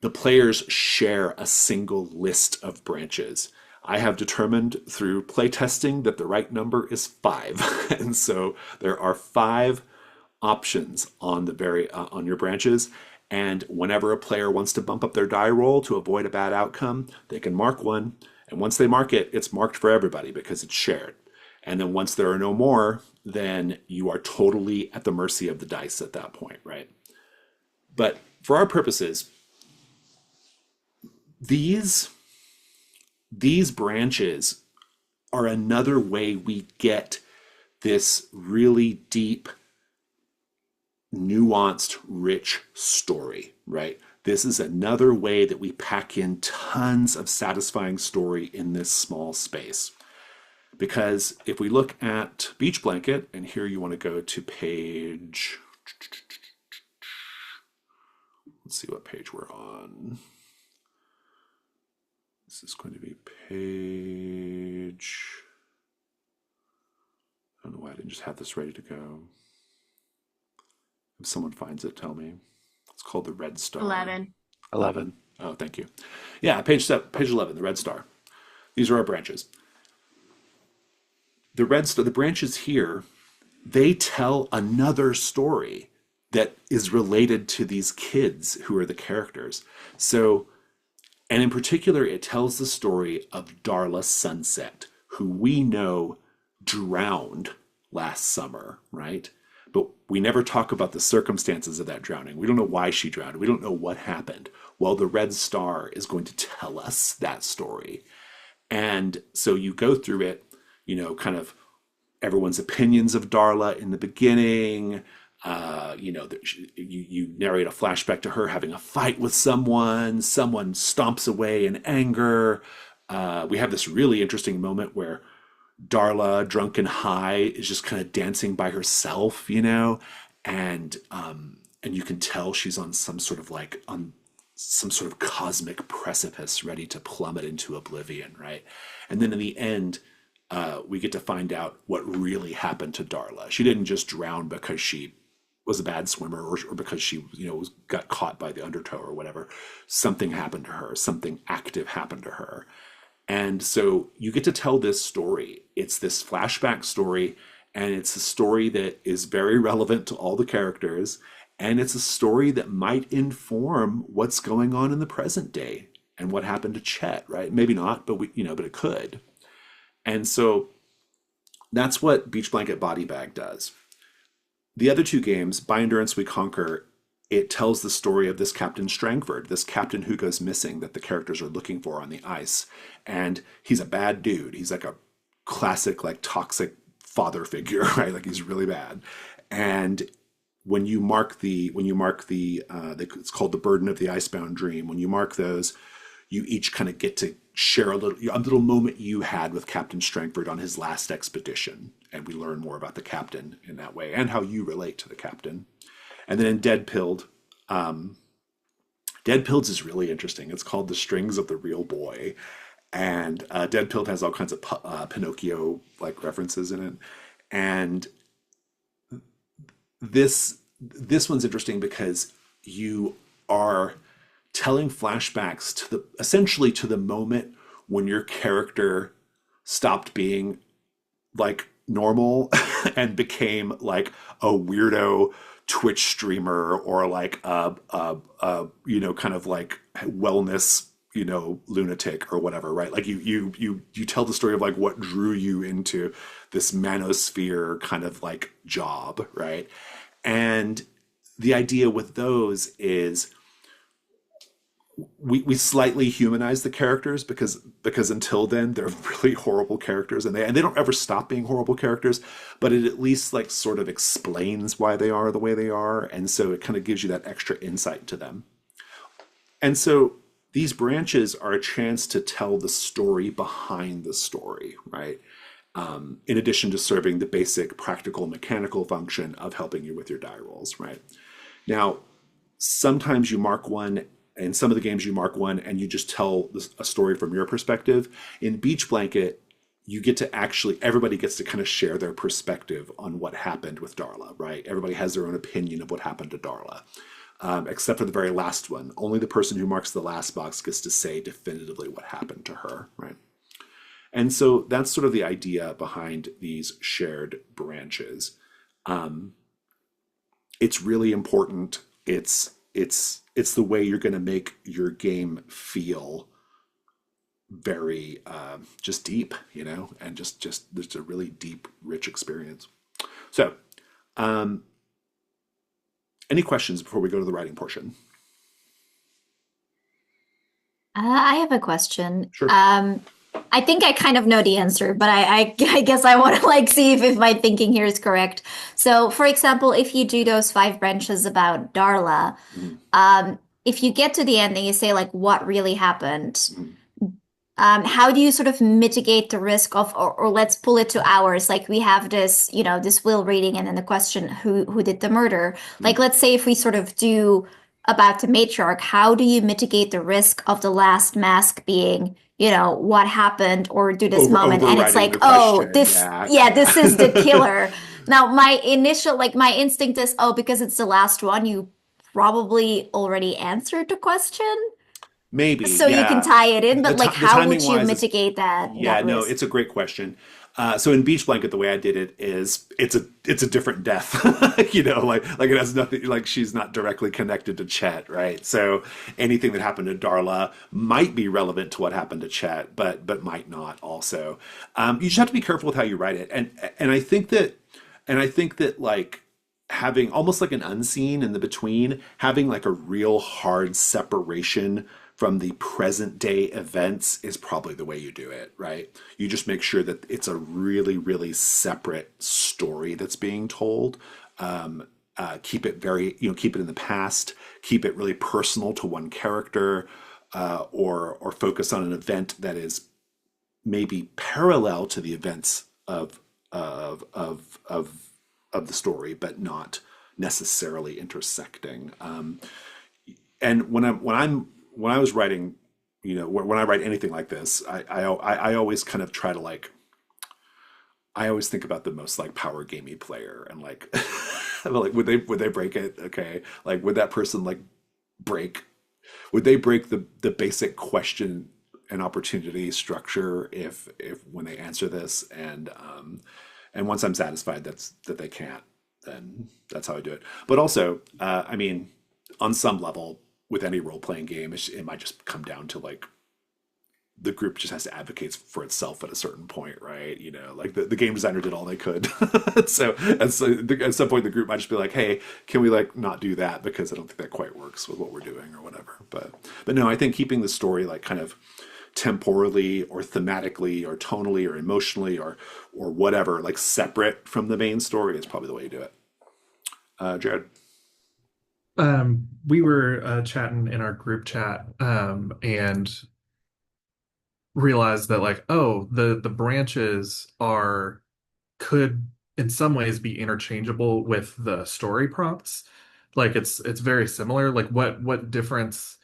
the players share a single list of branches. I have determined through playtesting that the right number is 5. And so there are 5 options on on your branches. And whenever a player wants to bump up their die roll to avoid a bad outcome, they can mark one. And once they mark it, it's marked for everybody because it's shared. And then once there are no more, then you are totally at the mercy of the dice at that point, right? But for our purposes, these branches are another way we get this really deep, nuanced, rich story, right? This is another way that we pack in tons of satisfying story in this small space. Because if we look at Beach Blanket, and here you want to go to page, let's see what page we're on. This is going to be page, I don't know why I didn't just have this ready to go. If someone finds it, tell me. It's called the Red Star. 11. 11. Oh, thank you. Yeah, page 11, the Red Star. These are our branches. The Red Star, the branches here, they tell another story that is related to these kids who are the characters. So, and in particular, it tells the story of Darla Sunset, who we know drowned last summer, right? But we never talk about the circumstances of that drowning. We don't know why she drowned. We don't know what happened. Well, the Red Star is going to tell us that story. And so you go through it, you know, kind of everyone's opinions of Darla in the beginning. You know, you narrate a flashback to her having a fight with someone. Someone stomps away in anger. We have this really interesting moment where Darla, drunk and high, is just kind of dancing by herself, you know, and you can tell she's on some sort of cosmic precipice, ready to plummet into oblivion, right? And then in the end, we get to find out what really happened to Darla. She didn't just drown because she was a bad swimmer or because she, you know, got caught by the undertow or whatever. Something happened to her. Something active happened to her. And so you get to tell this story. It's this flashback story, and it's a story that is very relevant to all the characters, and it's a story that might inform what's going on in the present day and what happened to Chet, right? Maybe not, but but it could. And so that's what Beach Blanket Body Bag does. The other 2 games, By Endurance We Conquer, it tells the story of this Captain Strangford, this captain who goes missing that the characters are looking for on the ice. And he's a bad dude. He's like a classic, like toxic father figure, right? Like he's really bad. And when you mark it's called the Burden of the Icebound Dream. When you mark those, you each kind of get to share a little moment you had with Captain Strangford on his last expedition. And we learn more about the captain in that way and how you relate to the captain. And then in Dead Pilled is really interesting. It's called The Strings of the Real Boy. And Dead Pilled has all kinds of Pinocchio-like references in it. And this one's interesting because you are telling flashbacks to essentially to the moment when your character stopped being like normal and became like a weirdo Twitch streamer or like a kind of like wellness, lunatic or whatever, right? Like you tell the story of like what drew you into this manosphere kind of like job, right? And the idea with those is we slightly humanize the characters because until then they're really horrible characters, and they don't ever stop being horrible characters, but it at least like sort of explains why they are the way they are, and so it kind of gives you that extra insight to them. And so these branches are a chance to tell the story behind the story, right? In addition to serving the basic practical mechanical function of helping you with your die rolls, right? Now, sometimes you mark one. In some of the games, you mark one and you just tell a story from your perspective. In Beach Blanket, you get to everybody gets to kind of share their perspective on what happened with Darla, right? Everybody has their own opinion of what happened to Darla, except for the very last one. Only the person who marks the last box gets to say definitively what happened to her, right? And so that's sort of the idea behind these shared branches. It's really important. It's the way you're going to make your game feel very just deep, and just there's a really deep, rich experience. So, any questions before we go to the writing portion? I have a question. Sure. I think I kind of know the answer, but I guess I want to like see if my thinking here is correct. So, for example, if you do those 5 branches about Darla, if you get to the end and you say like what really happened, how do you sort of mitigate the risk of, or let's pull it to ours, like we have this, this will reading and then the question who did the murder? Like, let's say if we sort of do about the matriarch, how do you mitigate the risk of the last mask being, what happened or do this moment and it's like, oh, this, this is the killer. Now, my initial, like my instinct is, oh, because it's the last one, you probably already answered the question. Maybe. So you can tie it in, but like how would you timing-wise, mitigate that? Yeah, that no, risk? it's a great question. So in Beach Blanket, the way I did it is it's a different death. like it has nothing, like she's not directly connected to Chet, right? So anything that happened to Darla might be relevant to what happened to Chet, but might not also. You just have to be careful with how you write it. And I think that like having almost like an unseen in the between, having like a real hard separation from the present day events is probably the way you do it, right? You just make sure that it's a really, really separate story that's being told. Keep it very, keep it in the past, keep it really personal to one character, or focus on an event that is maybe parallel to the events of the story, but not necessarily intersecting. And when I was writing, when I write anything like this, I always kind of try to I always think about the most like power gamey player and like, like would they break it? Okay, like would that person like break? Would they break the basic question and opportunity structure if when they answer this? And once I'm satisfied that they can't, then that's how I do it. But also, I mean, on some level, with any role-playing game, it might just come down to like the group just has to advocate for itself at a certain point, right? Like the game designer did all they could. so at some point the group might just be like, hey, can we like not do that because I don't think that quite works with what we're doing or whatever. But no, I think keeping the story like kind of temporally or thematically or tonally or emotionally or whatever, like separate from the main story is probably the way you do it. Jared. We were chatting in our group chat and realized that like, oh, the branches could in some ways be interchangeable with the story prompts. Like it's very similar. Like what difference?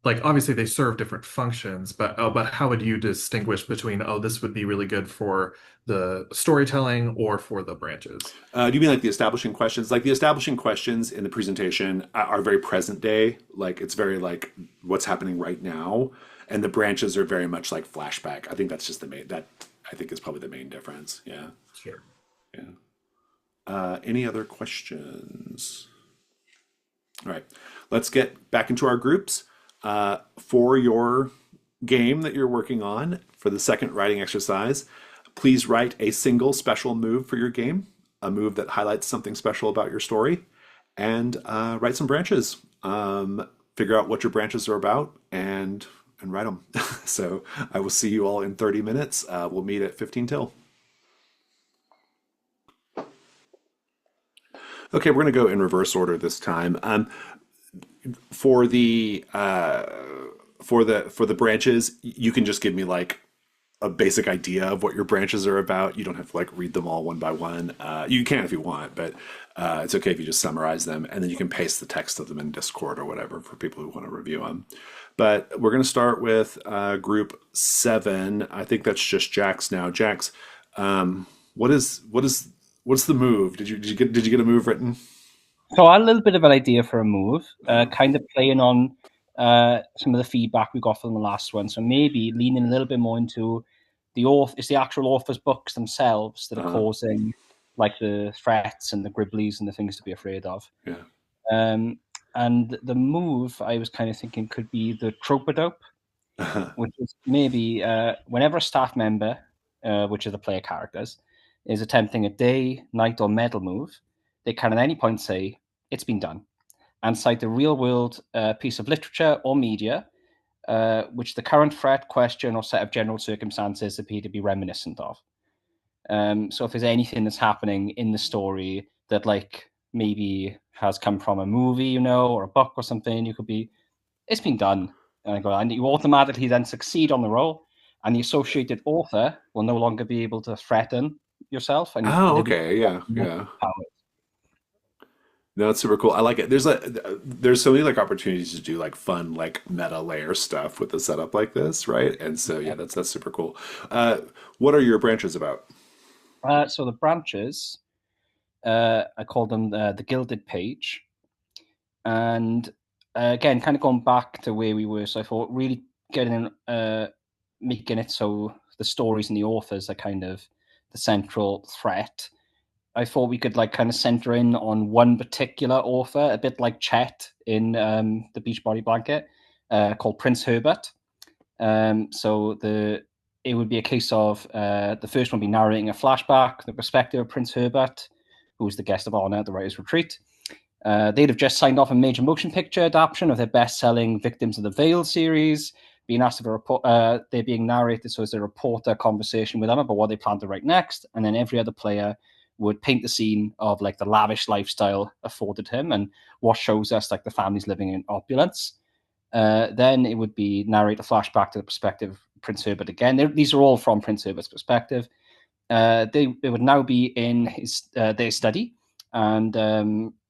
Like obviously they serve different functions, but how would you distinguish between, oh, this would be really good for the storytelling or for the branches? Do you mean like the establishing questions? Like the establishing questions in the presentation are very present day. Like it's very like what's happening right now. And the branches are very much like flashback. I think that's just that I think is probably the main difference. Yeah. Sure. Yeah. Any other questions? All right, let's get back into our groups. For your game that you're working on, for the second writing exercise, please write a single special move for your game, a move that highlights something special about your story, and write some branches. Figure out what your branches are about and write them. So I will see you all in 30 minutes. We'll meet at 15 till. Okay, we're going to go in reverse order this time. For the branches, you can just give me like a basic idea of what your branches are about. You don't have to like read them all one by one. You can if you want, but it's okay if you just summarize them, and then you can paste the text of them in Discord or whatever for people who want to review them. But we're going to start with group 7. I think that's just Jax now. Jax, what's the move? Did you get a move written? So I had a little bit of an idea for a move, kind of playing on some of the feedback we got from the last one. So maybe leaning a little bit more into it's the actual author's books themselves that are causing like the threats and the gribblies and the things to be afraid of. Yeah. And the move I was kind of thinking could be the trope-a-dope, which is maybe whenever a staff member, which are the player characters, is attempting a day, night, or medal move, they can at any point say, "It's been done," and cite a real-world piece of literature or media which the current threat, question, or set of general circumstances appear to be reminiscent of. So if there's anything that's happening in the story that like maybe has come from a movie, or a book or something, you could be, "It's been done." And you automatically then succeed on the roll, and the associated author will no longer be able to threaten yourself. And Okay, yeah. No, it's super cool. I like it. There's so many like opportunities to do like fun like meta layer stuff with a setup like this, right? And so yeah, that's super cool. What are your branches about? So the branches, I call them the Gilded Page, and again, kind of going back to where we were. So I thought really making it so the stories and the authors are kind of the central threat. I thought we could like kind of center in on one particular author, a bit like Chet in the Beachbody Blanket, called Prince Herbert. So it would be a case of the first one be narrating a flashback, the perspective of Prince Herbert, who's the guest of honor at the Writers' Retreat. They'd have just signed off a major motion picture adaptation of their best-selling Victims of the Veil series, being asked if they're being narrated, so as a reporter conversation with them about what they plan to write next, and then every other player would paint the scene of like the lavish lifestyle afforded him and what shows us like the family's living in opulence. Then it would be narrate a flashback to the perspective of Prince Herbert again. These are all from Prince Herbert's perspective. They would now be in their study, and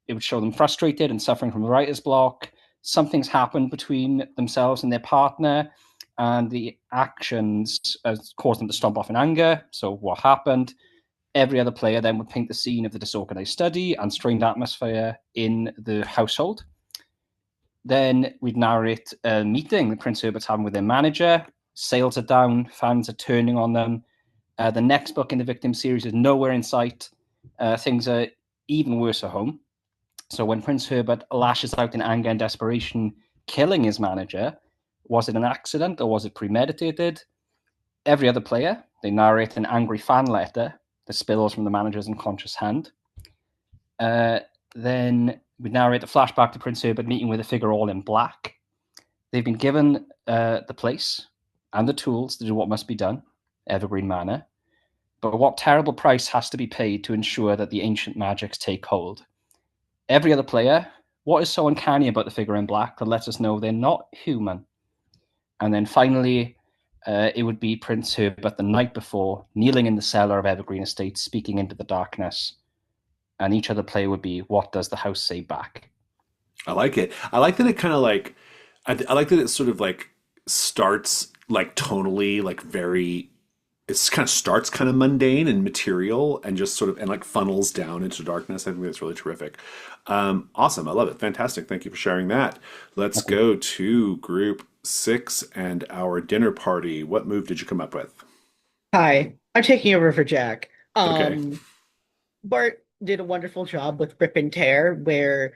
it would show them frustrated and suffering from writer's block. Something's happened between themselves and their partner, and the actions caused them to stomp off in anger. So what happened? Every other player then would paint the scene of the disorganized study and strained atmosphere in the household. Then we'd narrate a meeting that Prince Herbert's having with their manager. Sales are down, fans are turning on them. The next book in the Victim series is nowhere in sight. Things are even worse at home. So when Prince Herbert lashes out in anger and desperation, killing his manager, was it an accident or was it premeditated? Every other player, they narrate an angry fan letter that spills from the manager's unconscious hand. Then we narrate the flashback to Prince Herbert meeting with a figure all in black. They've been given the place and the tools to do what must be done, Evergreen Manor. But what terrible price has to be paid to ensure that the ancient magics take hold? Every other player, what is so uncanny about the figure in black that lets us know they're not human? And then finally, it would be Prince Herbert the night before, kneeling in the cellar of Evergreen Estate, speaking into the darkness. And each other player would be, what does the house say back? I like it. I like that it kind of like, I like that it sort of like starts like tonally, like very, it kind of starts kind of mundane and material and just sort of, and like funnels down into darkness. I think that's really terrific. Awesome. I love it. Fantastic. Thank you for sharing that. Let's go to group 6 and our dinner party. What move did you come up with? Hi, I'm taking over for Jack. Okay. Bart did a wonderful job with Rip and Tear, where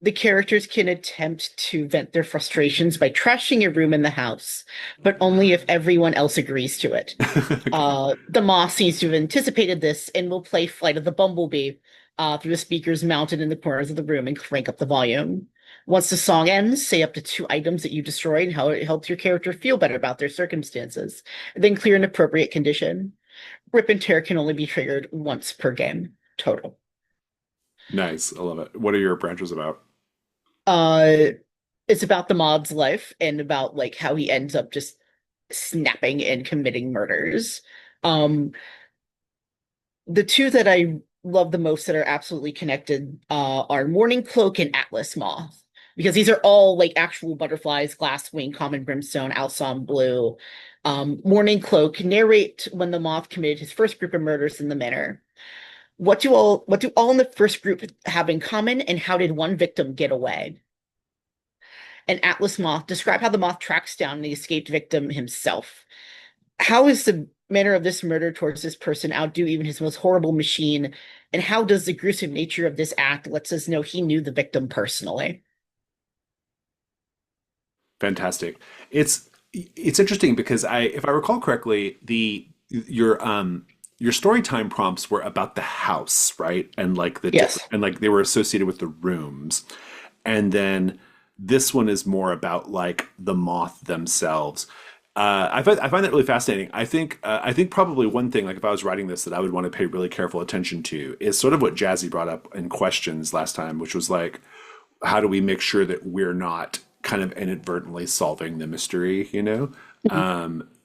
the characters can attempt to vent their frustrations by trashing a room in the house, but only if everyone else agrees to it. The Moss seems to have anticipated this and will play Flight of the Bumblebee through the speakers mounted in the corners of the room and crank up the volume. Once the song ends, say up to 2 items that you destroyed and how it helps your character feel better about their circumstances, and then clear an appropriate condition. Rip and Tear can only be triggered once per game total. Nice. I love it. What are your branches about? It's about the mob's life and about like how he ends up just snapping and committing murders. The 2 that I love the most that are absolutely connected are Morning Cloak and Atlas Moth, because these are all like actual butterflies: Glasswing, Common Brimstone, Alsom Blue. Morning Cloak narrate when the moth committed his first group of murders in the manor. What do all in the first group have in common, and how did one victim get away? And Atlas Moth, describe how the moth tracks down the escaped victim himself. How is the manner of this murder towards this person outdo even his most horrible machine? And how does the gruesome nature of this act lets us know he knew the victim personally? Fantastic. It's interesting because if I recall correctly, the your story time prompts were about the house, right? And like the different Yes. and like they were associated with the rooms. And then this one is more about like the moth themselves. I find that really fascinating. I think probably one thing, like if I was writing this, that I would want to pay really careful attention to is sort of what Jazzy brought up in questions last time, which was like, how do we make sure that we're not kind of inadvertently solving the mystery, you know?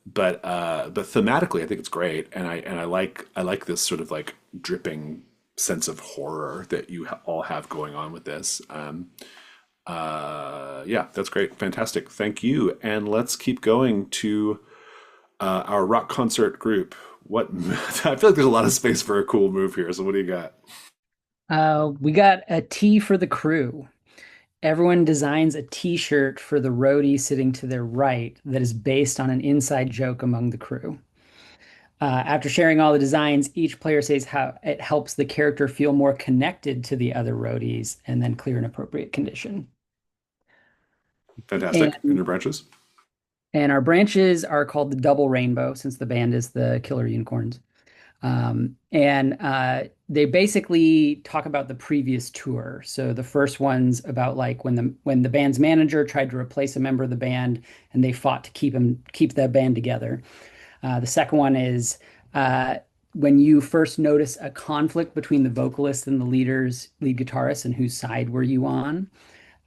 But thematically, I think it's great, and I like this sort of like dripping sense of horror that you all have going on with this. Yeah, that's great, fantastic, thank you. And let's keep going to our rock concert group. What I feel like there's a lot of space for a cool move here. So what do you got? We got a T for the crew. Everyone designs a T-shirt for the roadie sitting to their right that is based on an inside joke among the crew. After sharing all the designs, each player says how it helps the character feel more connected to the other roadies and then clear an appropriate condition. Fantastic. And And, your branches? and our branches are called the Double Rainbow since the band is the Killer Unicorns. And they basically talk about the previous tour. So the first one's about like when the band's manager tried to replace a member of the band and they fought to keep the band together. The second one is when you first notice a conflict between the vocalist and the lead guitarist, and whose side were you on?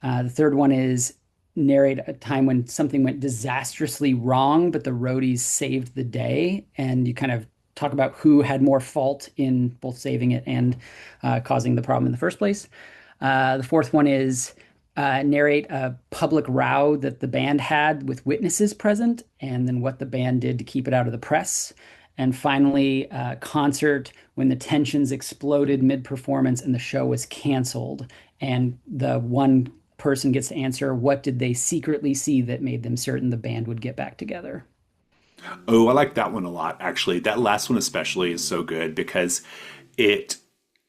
The third one is narrate a time when something went disastrously wrong, but the roadies saved the day, and you kind of talk about who had more fault in both saving it and causing the problem in the first place. The fourth one is narrate a public row that the band had with witnesses present, and then what the band did to keep it out of the press. And finally, concert when the tensions exploded mid-performance and the show was canceled. And the one person gets to answer, what did they secretly see that made them certain the band would get back together? Oh, I like that one a lot, actually. That last one especially is so good because it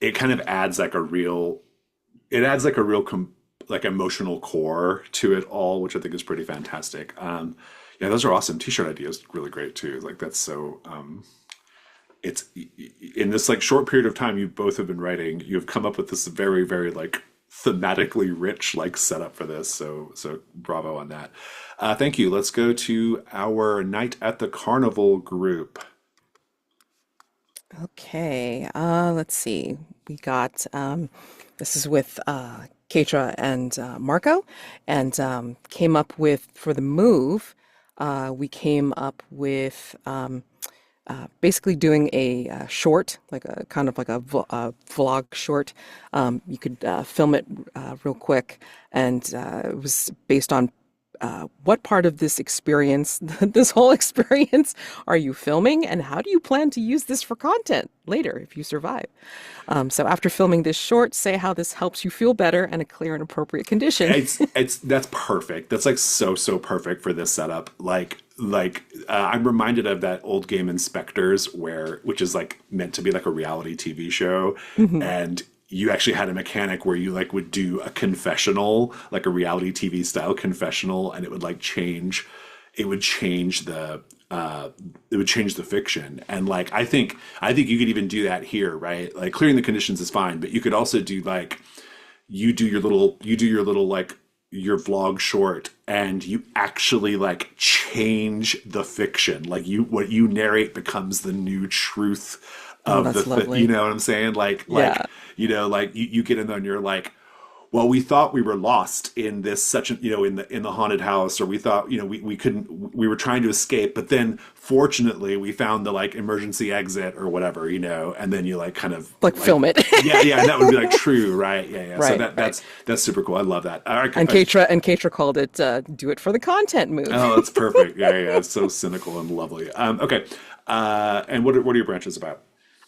it kind of adds like a real it adds like a real like emotional core to it all, which I think is pretty fantastic. Yeah, those are awesome. T-shirt ideas, really great too. Like that's so it's in this like short period of time you both have been writing, you've come up with this very, very like thematically rich like setup for this. So bravo on that. Thank you. Let's go to our Night at the Carnival group. Okay, let's see. We got this is with Keitra and Marco, and came up with for the move. We came up with basically doing a short, like a kind of like a vlog short. You could film it real quick, and it was based on what part of this experience, this whole experience, are you filming, and how do you plan to use this for content later if you survive? So after filming this short, say how this helps you feel better and a clear and appropriate condition. It's that's perfect. That's like so perfect for this setup. I'm reminded of that old game Inspectors, which is like meant to be like a reality TV show, and you actually had a mechanic where you like would do a confessional, like a reality TV style confessional, and it would like change. It would change the fiction. And like I think you could even do that here, right? Like clearing the conditions is fine, but you could also do like you do your little like your vlog short, and you actually like change the fiction. Like what you narrate becomes the new truth Oh, of that's lovely. you know what I'm saying? Yeah. Like you get in there and you're like, well, we thought we were lost in this such an, in the haunted house, or we thought, we couldn't, we were trying to escape, but then fortunately we found the like emergency exit or whatever, and then you like kind of Like film it. yeah, and that would be like true, right? Yeah. So Right, that's super cool. I love that. All right, And Keitra called it do it for the content move. oh, that's perfect. Yeah. It's so cynical and lovely. Okay. And what are your branches about?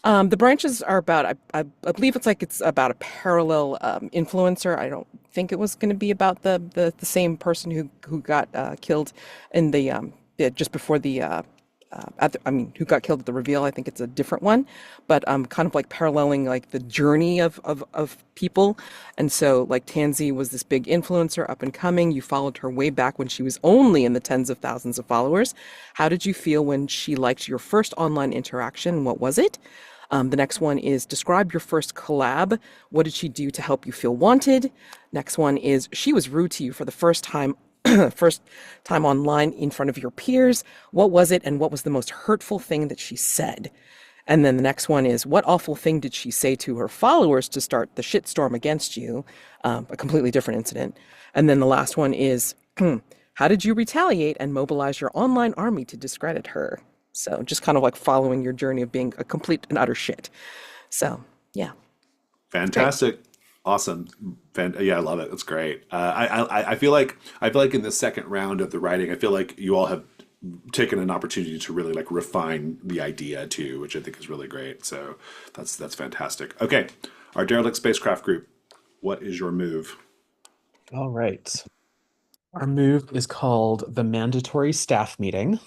The branches are about, I believe it's about a parallel influencer. I don't think it was going to be about the same person who got killed in the just before the who got killed at the reveal. I think it's a different one, but kind of like paralleling like the journey of people. And so like Tansy was this big influencer up and coming. You followed her way back when she was only in the tens of thousands of followers. How did you feel when she liked your first online interaction? What was it? The next one is describe your first collab. What did she do to help you feel wanted? Next one is she was rude to you for the first time online in front of your peers. What was it, and what was the most hurtful thing that she said? And then the next one is what awful thing did she say to her followers to start the shitstorm against you? A completely different incident. And then the last one is how did you retaliate and mobilize your online army to discredit her? So just kind of like following your journey of being a complete and utter shit. So yeah. Fantastic. Awesome. Yeah, I love it. It's great. I feel like in the second round of the writing, I feel like you all have taken an opportunity to really like refine the idea too, which I think is really great. So that's fantastic. Okay, our derelict spacecraft group, what is your move? All right. Our move is called the mandatory staff meeting.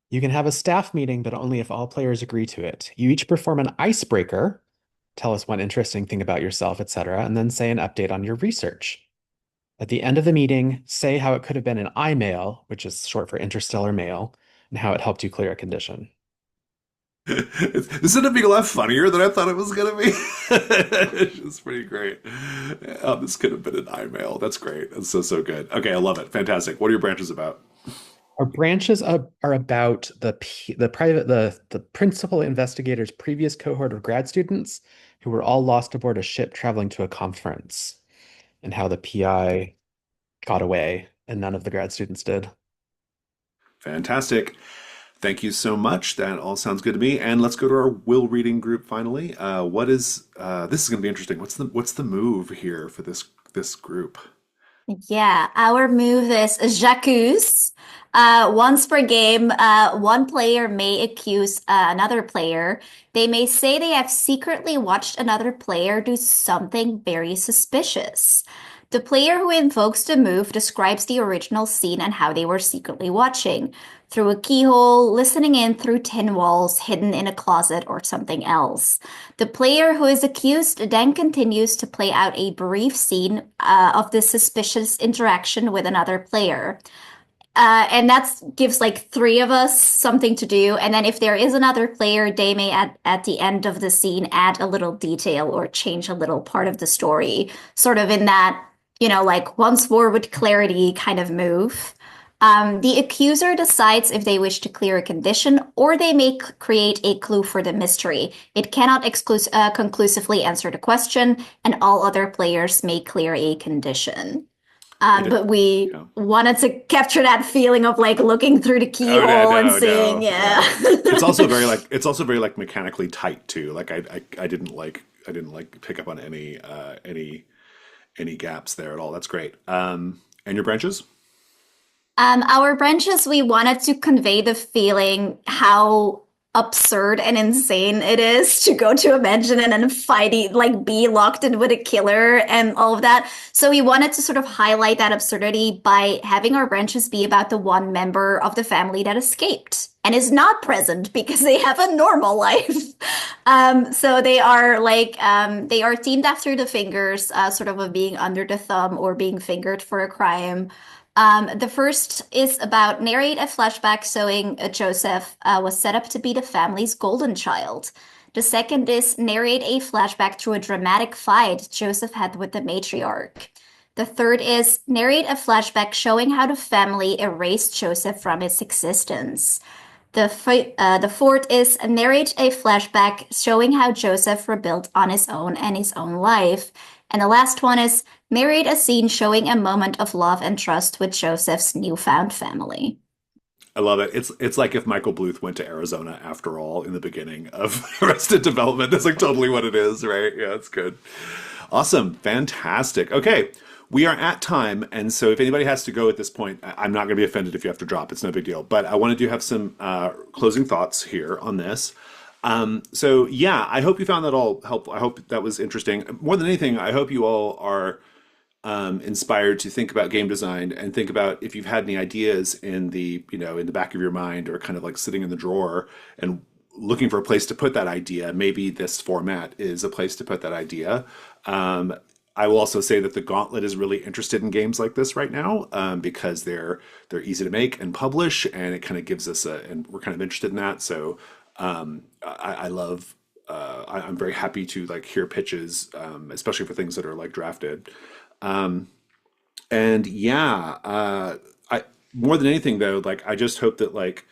You can have a staff meeting, but only if all players agree to it. You each perform an icebreaker, tell us one interesting thing about yourself, etc., and then say an update on your research. At the end of the meeting, say how it could have been an IMAIL, which is short for interstellar mail, and how it helped you clear a condition. This ended up being a lot funnier than I thought it was going to be. It's pretty great. This could have been an IMAIL. That's great. That's so good. Okay, I love it. Fantastic. What are your branches about? Our branches are about the principal investigator's previous cohort of grad students who were all lost aboard a ship traveling to a conference, and how the PI got away and none of the grad students did. Fantastic. Thank you so much. That all sounds good to me. And let's go to our will reading group finally. This is going to be interesting. What's the move here for this group? Yeah, our move is J'accuse. Once per game, one player may accuse another player. They may say they have secretly watched another player do something very suspicious. The player who invokes the move describes the original scene and how they were secretly watching, through a keyhole, listening in through tin walls, hidden in a closet, or something else. The player who is accused then continues to play out a brief scene of the suspicious interaction with another player. And that gives like three of us something to do. And then if there is another player, they may at the end of the scene add a little detail or change a little part of the story, sort of in that, like once more with clarity kind of move. The accuser decides if they wish to clear a condition, or they may create a clue for the mystery. It cannot conclusively answer the question, and all other players may clear a condition. But we wanted to capture that feeling of like looking through the keyhole and seeing, yeah. It's also very like mechanically tight too. Like I didn't pick up on any gaps there at all. That's great. And your branches? Our branches, we wanted to convey the feeling how absurd and insane it is to go to a mansion and then be locked in with a killer and all of that. So we wanted to sort of highlight that absurdity by having our branches be about the one member of the family that escaped and is not present because they have a normal life. So they are they are teamed after the fingers, sort of being under the thumb or being fingered for a crime. The first is about narrate a flashback showing Joseph was set up to be the family's golden child. The second is narrate a flashback through a dramatic fight Joseph had with the matriarch. The third is narrate a flashback showing how the family erased Joseph from its existence. The fourth is narrate a flashback showing how Joseph rebuilt on his own and his own life. And the last one is narrate a scene showing a moment of love and trust with Joseph's newfound family. I love it. It's like if Michael Bluth went to Arizona after all in the beginning of Arrested Development. That's like totally what it is, right? Yeah, it's good. Awesome. Fantastic. Okay. We are at time, and so if anybody has to go at this point, I'm not going to be offended if you have to drop. It's no big deal. But I wanted to have some closing thoughts here on this. So yeah, I hope you found that all helpful. I hope that was interesting. More than anything, I hope you all are inspired to think about game design and think about if you've had any ideas in the, in the back of your mind or kind of like sitting in the drawer and looking for a place to put that idea, maybe this format is a place to put that idea. I will also say that the Gauntlet is really interested in games like this right now, because they're easy to make and publish, and it kind of gives us and we're kind of interested in that. So I love. I'm very happy to like hear pitches, especially for things that are like drafted. And yeah, I more than anything though, like I just hope that like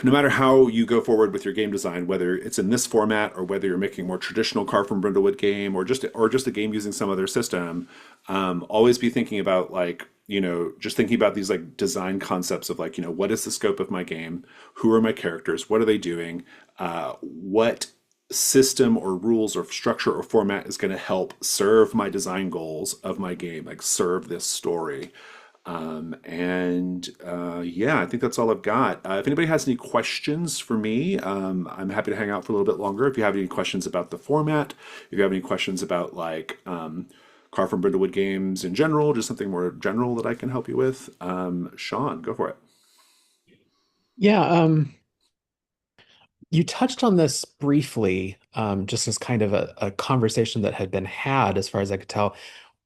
no matter how you go forward with your game design, whether it's in this format or whether you're making a more traditional Carve from Brindlewood game or just a game using some other system, always be thinking about like, just thinking about these like design concepts of like, what is the scope of my game? Who are my characters? What are they doing? What system or rules or structure or format is going to help serve my design goals of my game, like serve this story. Yeah, I think that's all I've got. If anybody has any questions for me, I'm happy to hang out for a little bit longer. If you have any questions about the format, if you have any questions about like Carve from Brindlewood games in general, just something more general that I can help you with, Sean, go for it. Yeah, you touched on this briefly, just as kind of a conversation that had been had, as far as I could tell.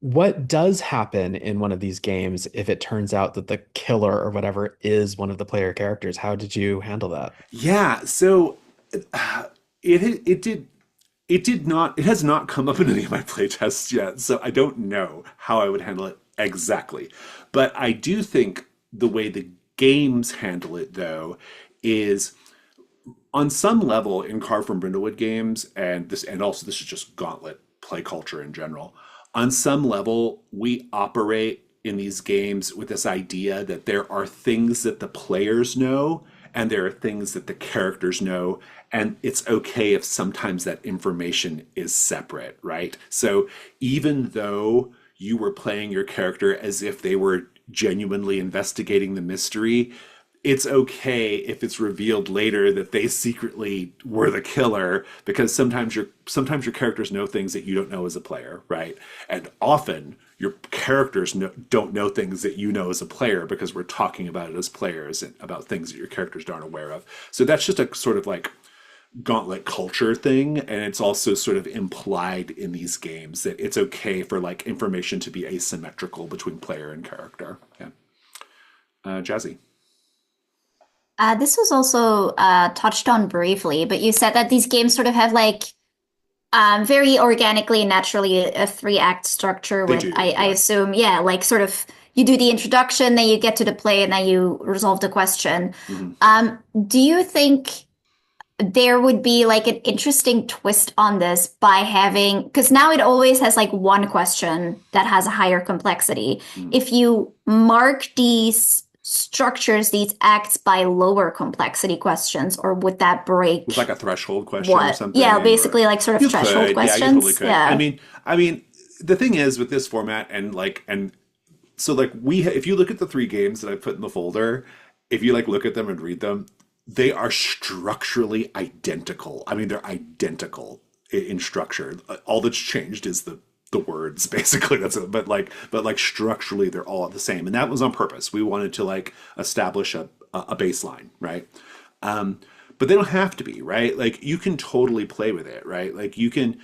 What does happen in one of these games if it turns out that the killer or whatever is one of the player characters? How did you handle that? Yeah, so it did it has not come up in any of my playtests yet, so I don't know how I would handle it exactly. But I do think the way the games handle it though is on some level in Carve from Brindlewood games, and also this is just Gauntlet play culture in general. On some level, we operate in these games with this idea that there are things that the players know and there are things that the characters know, and it's okay if sometimes that information is separate, right? So even though you were playing your character as if they were genuinely investigating the mystery, it's okay if it's revealed later that they secretly were the killer, because sometimes your characters know things that you don't know as a player, right? And often your characters don't know things that you know as a player because we're talking about it as players and about things that your characters aren't aware of. So that's just a sort of like Gauntlet culture thing, and it's also sort of implied in these games that it's okay for like information to be asymmetrical between player and character. Yeah. Jazzy. This was also touched on briefly, but you said that these games sort of have like very organically and naturally a three-act structure They with, do, I yeah. assume, yeah, like sort of you do the introduction, then you get to the play, and then you resolve the question. Do you think there would be like an interesting twist on this by having, because now it always has like one question that has a higher complexity. If you mark these structures, these acts by lower complexity questions, or would that break With like a threshold question or what? something? Yeah, or- basically like sort of You threshold could, yeah, you questions. totally could. Yeah. I mean, the thing is with this format and so like if you look at the three games that I put in the folder, if you like look at them and read them, they are structurally identical. I mean, they're identical in structure. All that's changed is the words basically. That's it. But structurally they're all the same, and that was on purpose. We wanted to like establish a baseline, right? But they don't have to be, right? Like you can totally play with it, right? Like you can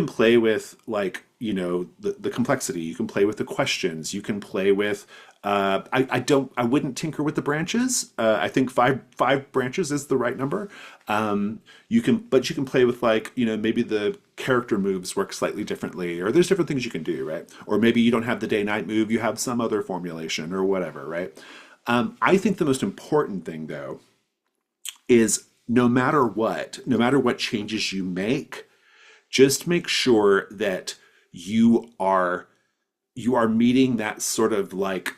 play with like, the complexity. You can play with the questions. You can play with I wouldn't tinker with the branches. I think five branches is the right number. You can play with like, maybe the character moves work slightly differently, or there's different things you can do, right? Or maybe you don't have the day-night move, you have some other formulation or whatever, right? I think the most important thing though is no matter what changes you make, just make sure that you are meeting that sort of like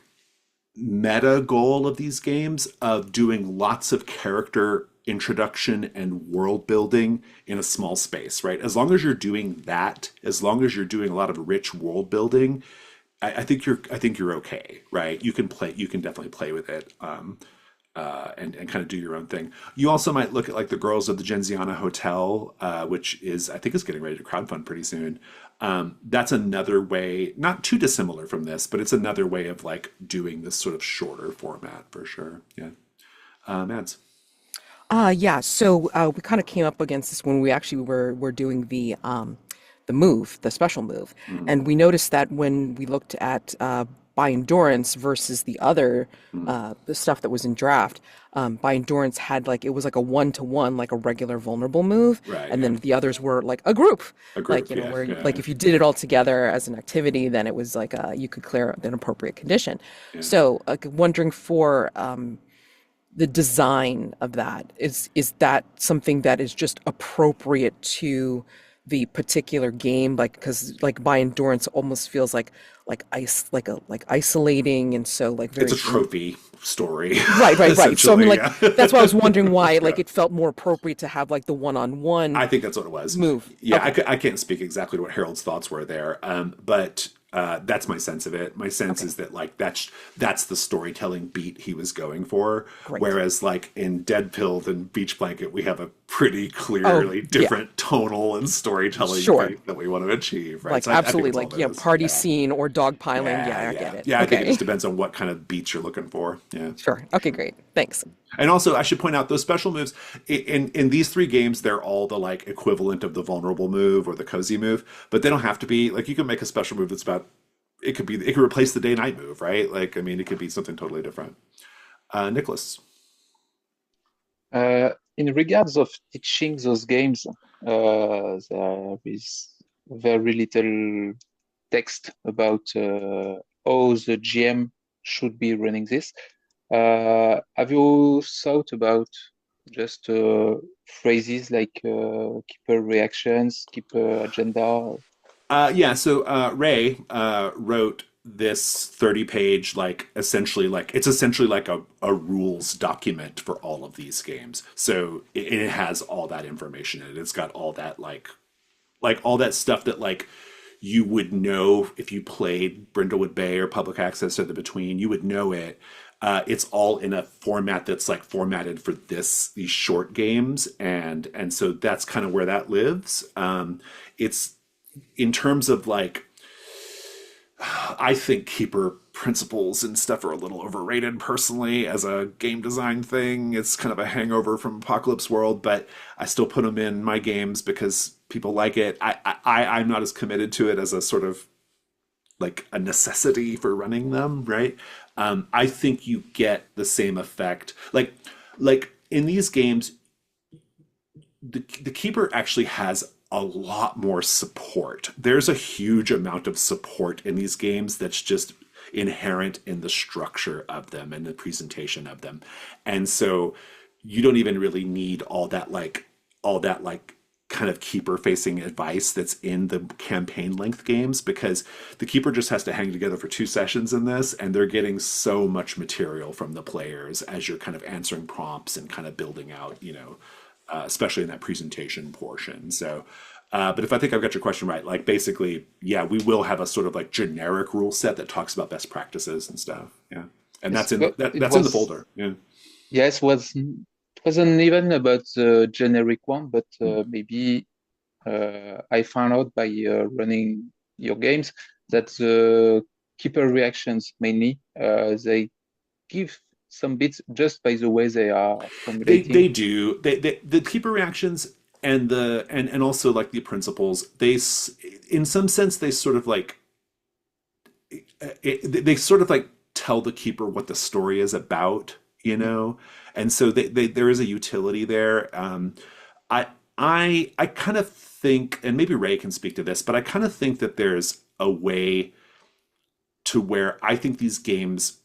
meta goal of these games of doing lots of character introduction and world building in a small space, right? As long as you're doing that, as long as you're doing a lot of rich world building, I think you're okay, right? You can definitely play with it. and kind of do your own thing. You also might look at like the Girls of the Genziana Hotel, which is I think is getting ready to crowdfund pretty soon. That's another way, not too dissimilar from this, but it's another way of like doing this sort of shorter format for sure. Yeah, Mads. Yeah, so we kind of came up against this when we actually were doing the move, the special move, and we noticed that when we looked at by endurance versus the stuff that was in draft, by endurance had like it was like a 1-to-1, like a regular vulnerable move, Right. and Yeah. then the others were like a group, A like group. Yeah. where Yeah. like if you did it all together as an activity, then it was like you could clear an appropriate condition. Yeah. So wondering for the design of that is that something that is just appropriate to the particular game, like because like by endurance almost feels like isolating, and so like It's very a trophy story. right. So I Essentially, mean, like yeah. that's why I was wondering why like Yeah. it felt more appropriate to have like the one-on-one I think that's what it was. move. Yeah, Okay. I can't speak exactly to what Harold's thoughts were there, but that's my sense of it. My sense is that like that's the storytelling beat he was going for. Great. Whereas like in Dead Pill and Beach Blanket, we have a pretty clearly yeah. different tonal and storytelling Sure. beat that we want to achieve, right? Like So I think absolutely, it's all like yeah, those. party Yeah. scene or dogpiling. Yeah, I Yeah, get it. yeah. I think it Okay. just depends on what kind of beats you're looking for. Yeah. Sure. Okay, great. Thanks. And also, I should point out those special moves in these three games. They're all the like equivalent of the vulnerable move or the cozy move, but they don't have to be. Like you can make a special move that's about. It could replace the day night move, right? Like I mean, it could be something totally different. Nicholas. In regards of teaching those games, there is very little text about how the GM should be running this. Have you thought about just phrases like keeper reactions, keeper agenda? Yeah, so Ray wrote this 30-page like essentially like it's essentially like a rules document for all of these games. So it has all that information in it. It's got all that like all that stuff that like you would know if you played Brindlewood Bay or Public Access or the Between, you would know it. It's all in a format that's like formatted for these short games, and so that's kind of where that lives. It's in terms of like I think keeper principles and stuff are a little overrated personally as a game design thing. It's kind of a hangover from Apocalypse World, but I still put them in my games because people like it. I'm not as committed to it as a sort of like a necessity for running them, right? I think you get the same effect. Like in these games, the keeper actually has a lot more support. There's a huge amount of support in these games that's just inherent in the structure of them and the presentation of them. And so you don't even really need all that kind of keeper facing advice that's in the campaign length games, because the keeper just has to hang together for 2 sessions in this, and they're getting so much material from the players as you're kind of answering prompts and kind of building out, especially in that presentation portion. So, but if I think I've got your question right, like basically, yeah, we will have a sort of like generic rule set that talks about best practices and stuff. Yeah, and Yes, that's in but that's it in the was folder. Yeah. yes, wasn't even about the generic one, but maybe I found out by running your games that the keeper reactions mainly they give some bits just by the way they are formulating. They do. The keeper reactions and and also like the principles. In some sense they sort of like they sort of like tell the keeper what the story is about, and so there is a utility there. I kind of think, and maybe Ray can speak to this, but I kind of think that there's a way to where I think these games.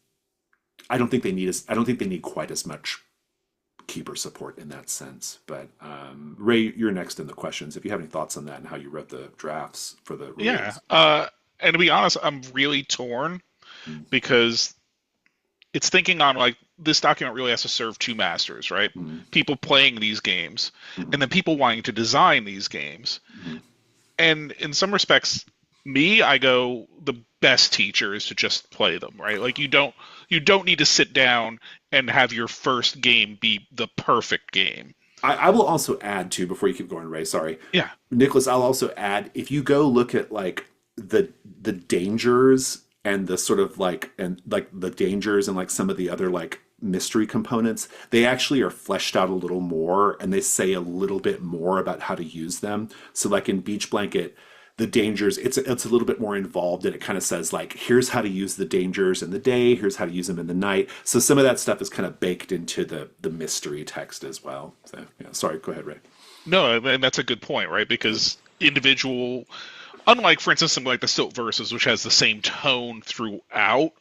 I don't think they need quite as much keeper support in that sense. But Ray, you're next in the questions. If you have any thoughts on that and how you wrote the drafts for the rules. Yeah. And to be honest, I'm really torn because it's thinking on like this document really has to serve 2 masters, right? People playing these games and then people wanting to design these games. And in some respects, Me, I go the best teacher is to just play them, right? Like you don't need to sit down and have your first game be the perfect game. I will also add too, before you keep going, Ray, sorry. Yeah. Nicholas, I'll also add, if you go look at like the dangers and the sort of like and like the dangers and like some of the other like mystery components, they actually are fleshed out a little more and they say a little bit more about how to use them. So like in Beach Blanket, the dangers, it's a little bit more involved and it kind of says like here's how to use the dangers in the day, here's how to use them in the night. So some of that stuff is kind of baked into the mystery text as well. So yeah, sorry, go ahead, Ray. No, and that's a good point, right? Because individual, unlike for instance something like the Silt Verses, which has the same tone throughout,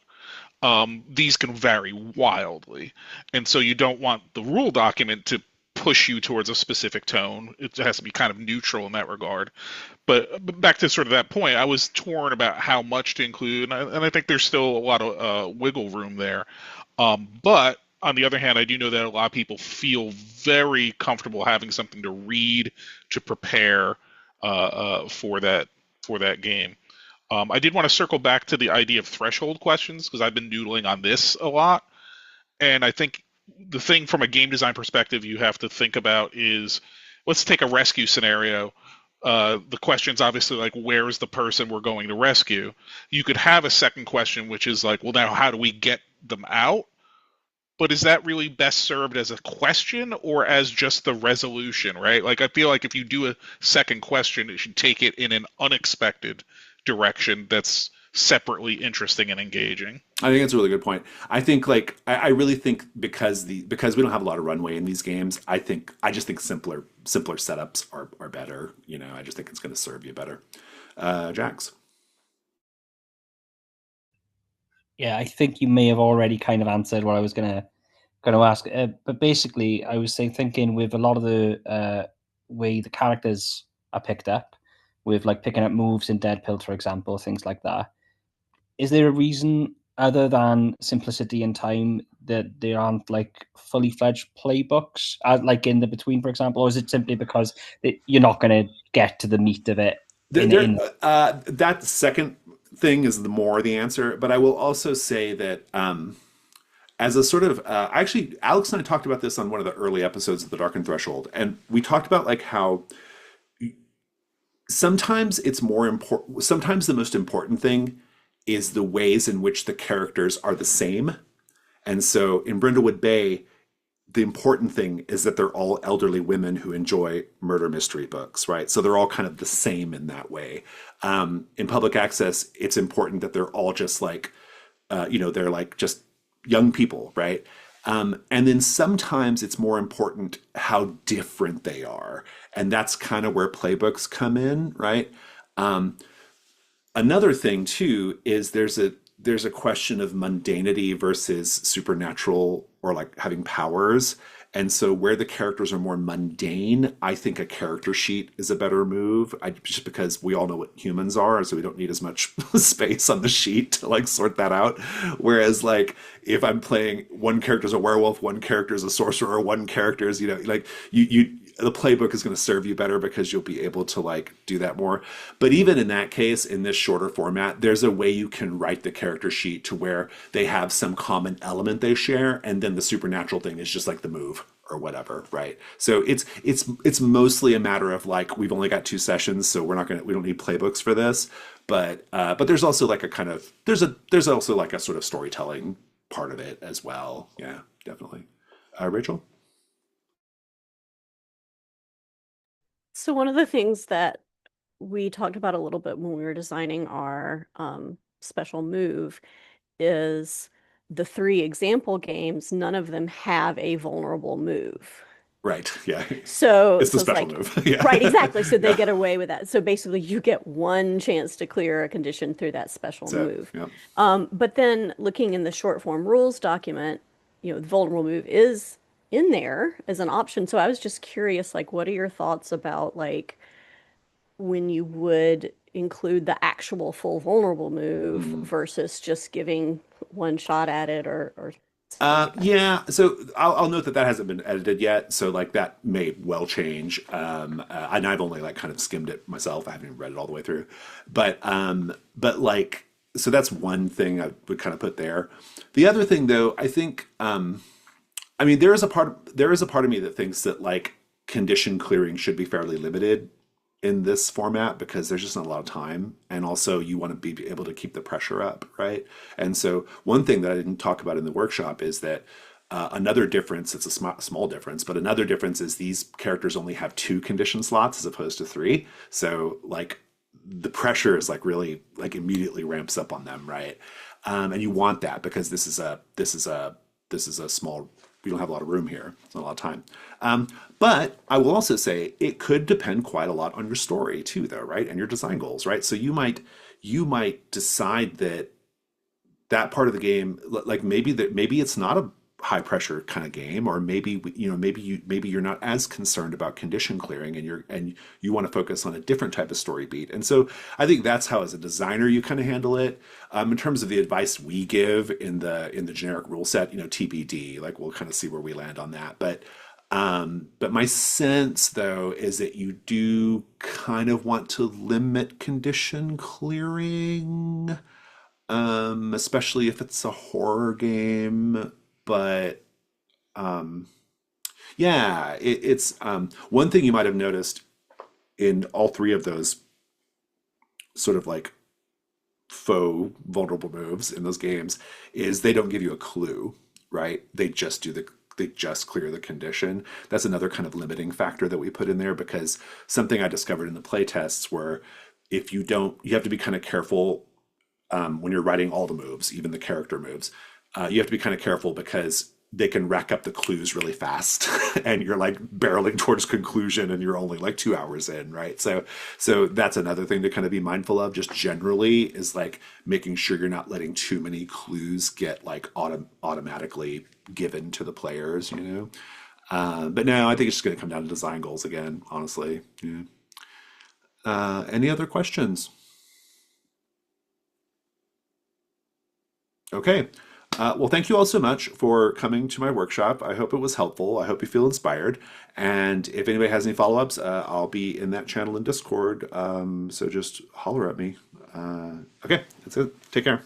these can vary wildly, and so you don't want the rule document to push you towards a specific tone. It has to be kind of neutral in that regard. But back to sort of that point, I was torn about how much to include, and I think there's still a lot of wiggle room there. But on the other hand, I do know that a lot of people feel very comfortable having something to read to prepare for that game. I did want to circle back to the idea of threshold questions because I've been noodling on this a lot, and I think the thing from a game design perspective you have to think about is, let's take a rescue scenario. The question's obviously like, where is the person we're going to rescue? You could have a second question, which is like, well, now how do we get them out? But is that really best served as a question or as just the resolution, right? Like, I feel like if you do a second question, it should take it in an unexpected direction that's separately interesting and engaging. I think that's a really good point. I think like I really think because we don't have a lot of runway in these games, I just think simpler setups are better. You know, I just think it's going to serve you better. Jax. Yeah, I think you may have already kind of answered what I was gonna ask. But basically, I was thinking with a lot of the way the characters are picked up, with like picking up moves in Dead Pill, for example, things like that. Is there a reason other than simplicity and time that there aren't like fully fledged playbooks, like in the between, for example, or is it simply because you're not going to get to the meat of it in That second thing is the more the answer, but I will also say that as a sort of actually Alex and I talked about this on one of the early episodes of the Darkened Threshold, and we talked about like how sometimes it's more important, sometimes the most important thing is the ways in which the characters are the same. And so in Brindlewood Bay, the important thing is that they're all elderly women who enjoy murder mystery books, right? So they're all kind of the same in that way. In public access, it's important that they're all just like, they're like just young people, right? And then sometimes it's more important how different they are. And that's kind of where playbooks come in, right? Another thing too is there's a question of mundanity versus supernatural or like having powers. And so where the characters are more mundane, I think a character sheet is a better move. Just because we all know what humans are, so we don't need as much space on the sheet to like sort that out. Whereas like if I'm playing one character's a werewolf, one character's a sorcerer, one character's, like you the playbook is going to serve you better because you'll be able to like do that more. But even in that case, in this shorter format, there's a way you can write the character sheet to where they have some common element they share, and then the supernatural thing is just like the move or whatever, right? So it's mostly a matter of like we've only got 2 sessions, so we don't need playbooks for this. But there's also like a kind of there's also like a sort of storytelling part of it as well. Yeah, definitely. Rachel? So one of the things that we talked about a little bit when we were designing our special move is the 3 example games, none of them have a vulnerable move. Right. Yeah. So it's the so special like, move. Yeah. right, exactly. So they Yeah. get away with that. So basically you get one chance to clear a condition through that special That's it. move. Yep. But then looking in the short form rules document, the vulnerable move is in there as an option. So I was just curious, like, what are your thoughts about like when you would include the actual full vulnerable move versus just giving one shot at it or Yeah, so I'll note that that hasn't been edited yet, so like that may well change. And I've only like kind of skimmed it myself. I haven't even read it all the way through, but like, so that's one thing I would kind of put there. The other thing, though, I think, I mean, there is a part of me that thinks that like condition clearing should be fairly limited in this format because there's just not a lot of time, and also you want to be able to keep the pressure up, right? And so one thing that I didn't talk about in the workshop is that another difference, it's a small difference, but another difference is these characters only have 2 condition slots as opposed to 3. So like the pressure is like really like immediately ramps up on them, right? And you want that because this is a small, we don't have a lot of room here. It's not a lot of time. But I will also say it could depend quite a lot on your story too, though, right? And your design goals, right? So you might decide that that part of the game, like maybe it's not a high pressure kind of game, or maybe maybe you're not as concerned about condition clearing, and you want to focus on a different type of story beat. And so I think that's how, as a designer, you kind of handle it. In terms of the advice we give in the generic rule set, TBD. Like we'll kind of see where we land on that, but my sense, though, is that you do kind of want to limit condition clearing, especially if it's a horror game. But yeah, it's one thing you might have noticed in all 3 of those sort of like faux vulnerable moves in those games is they don't give you a clue, right? They just clear the condition. That's another kind of limiting factor that we put in there, because something I discovered in the play tests where if you don't, you have to be kind of careful when you're writing all the moves, even the character moves. You have to be kind of careful because they can rack up the clues really fast and you're like barreling towards conclusion and you're only like 2 hours in, right? So that's another thing to kind of be mindful of just generally, is like making sure you're not letting too many clues get like automatically given to the players, but no, I think it's just going to come down to design goals again, honestly. Yeah. Any other questions? Okay. Well, thank you all so much for coming to my workshop. I hope it was helpful. I hope you feel inspired. And if anybody has any follow-ups, I'll be in that channel in Discord. So just holler at me. Okay, that's it. Take care.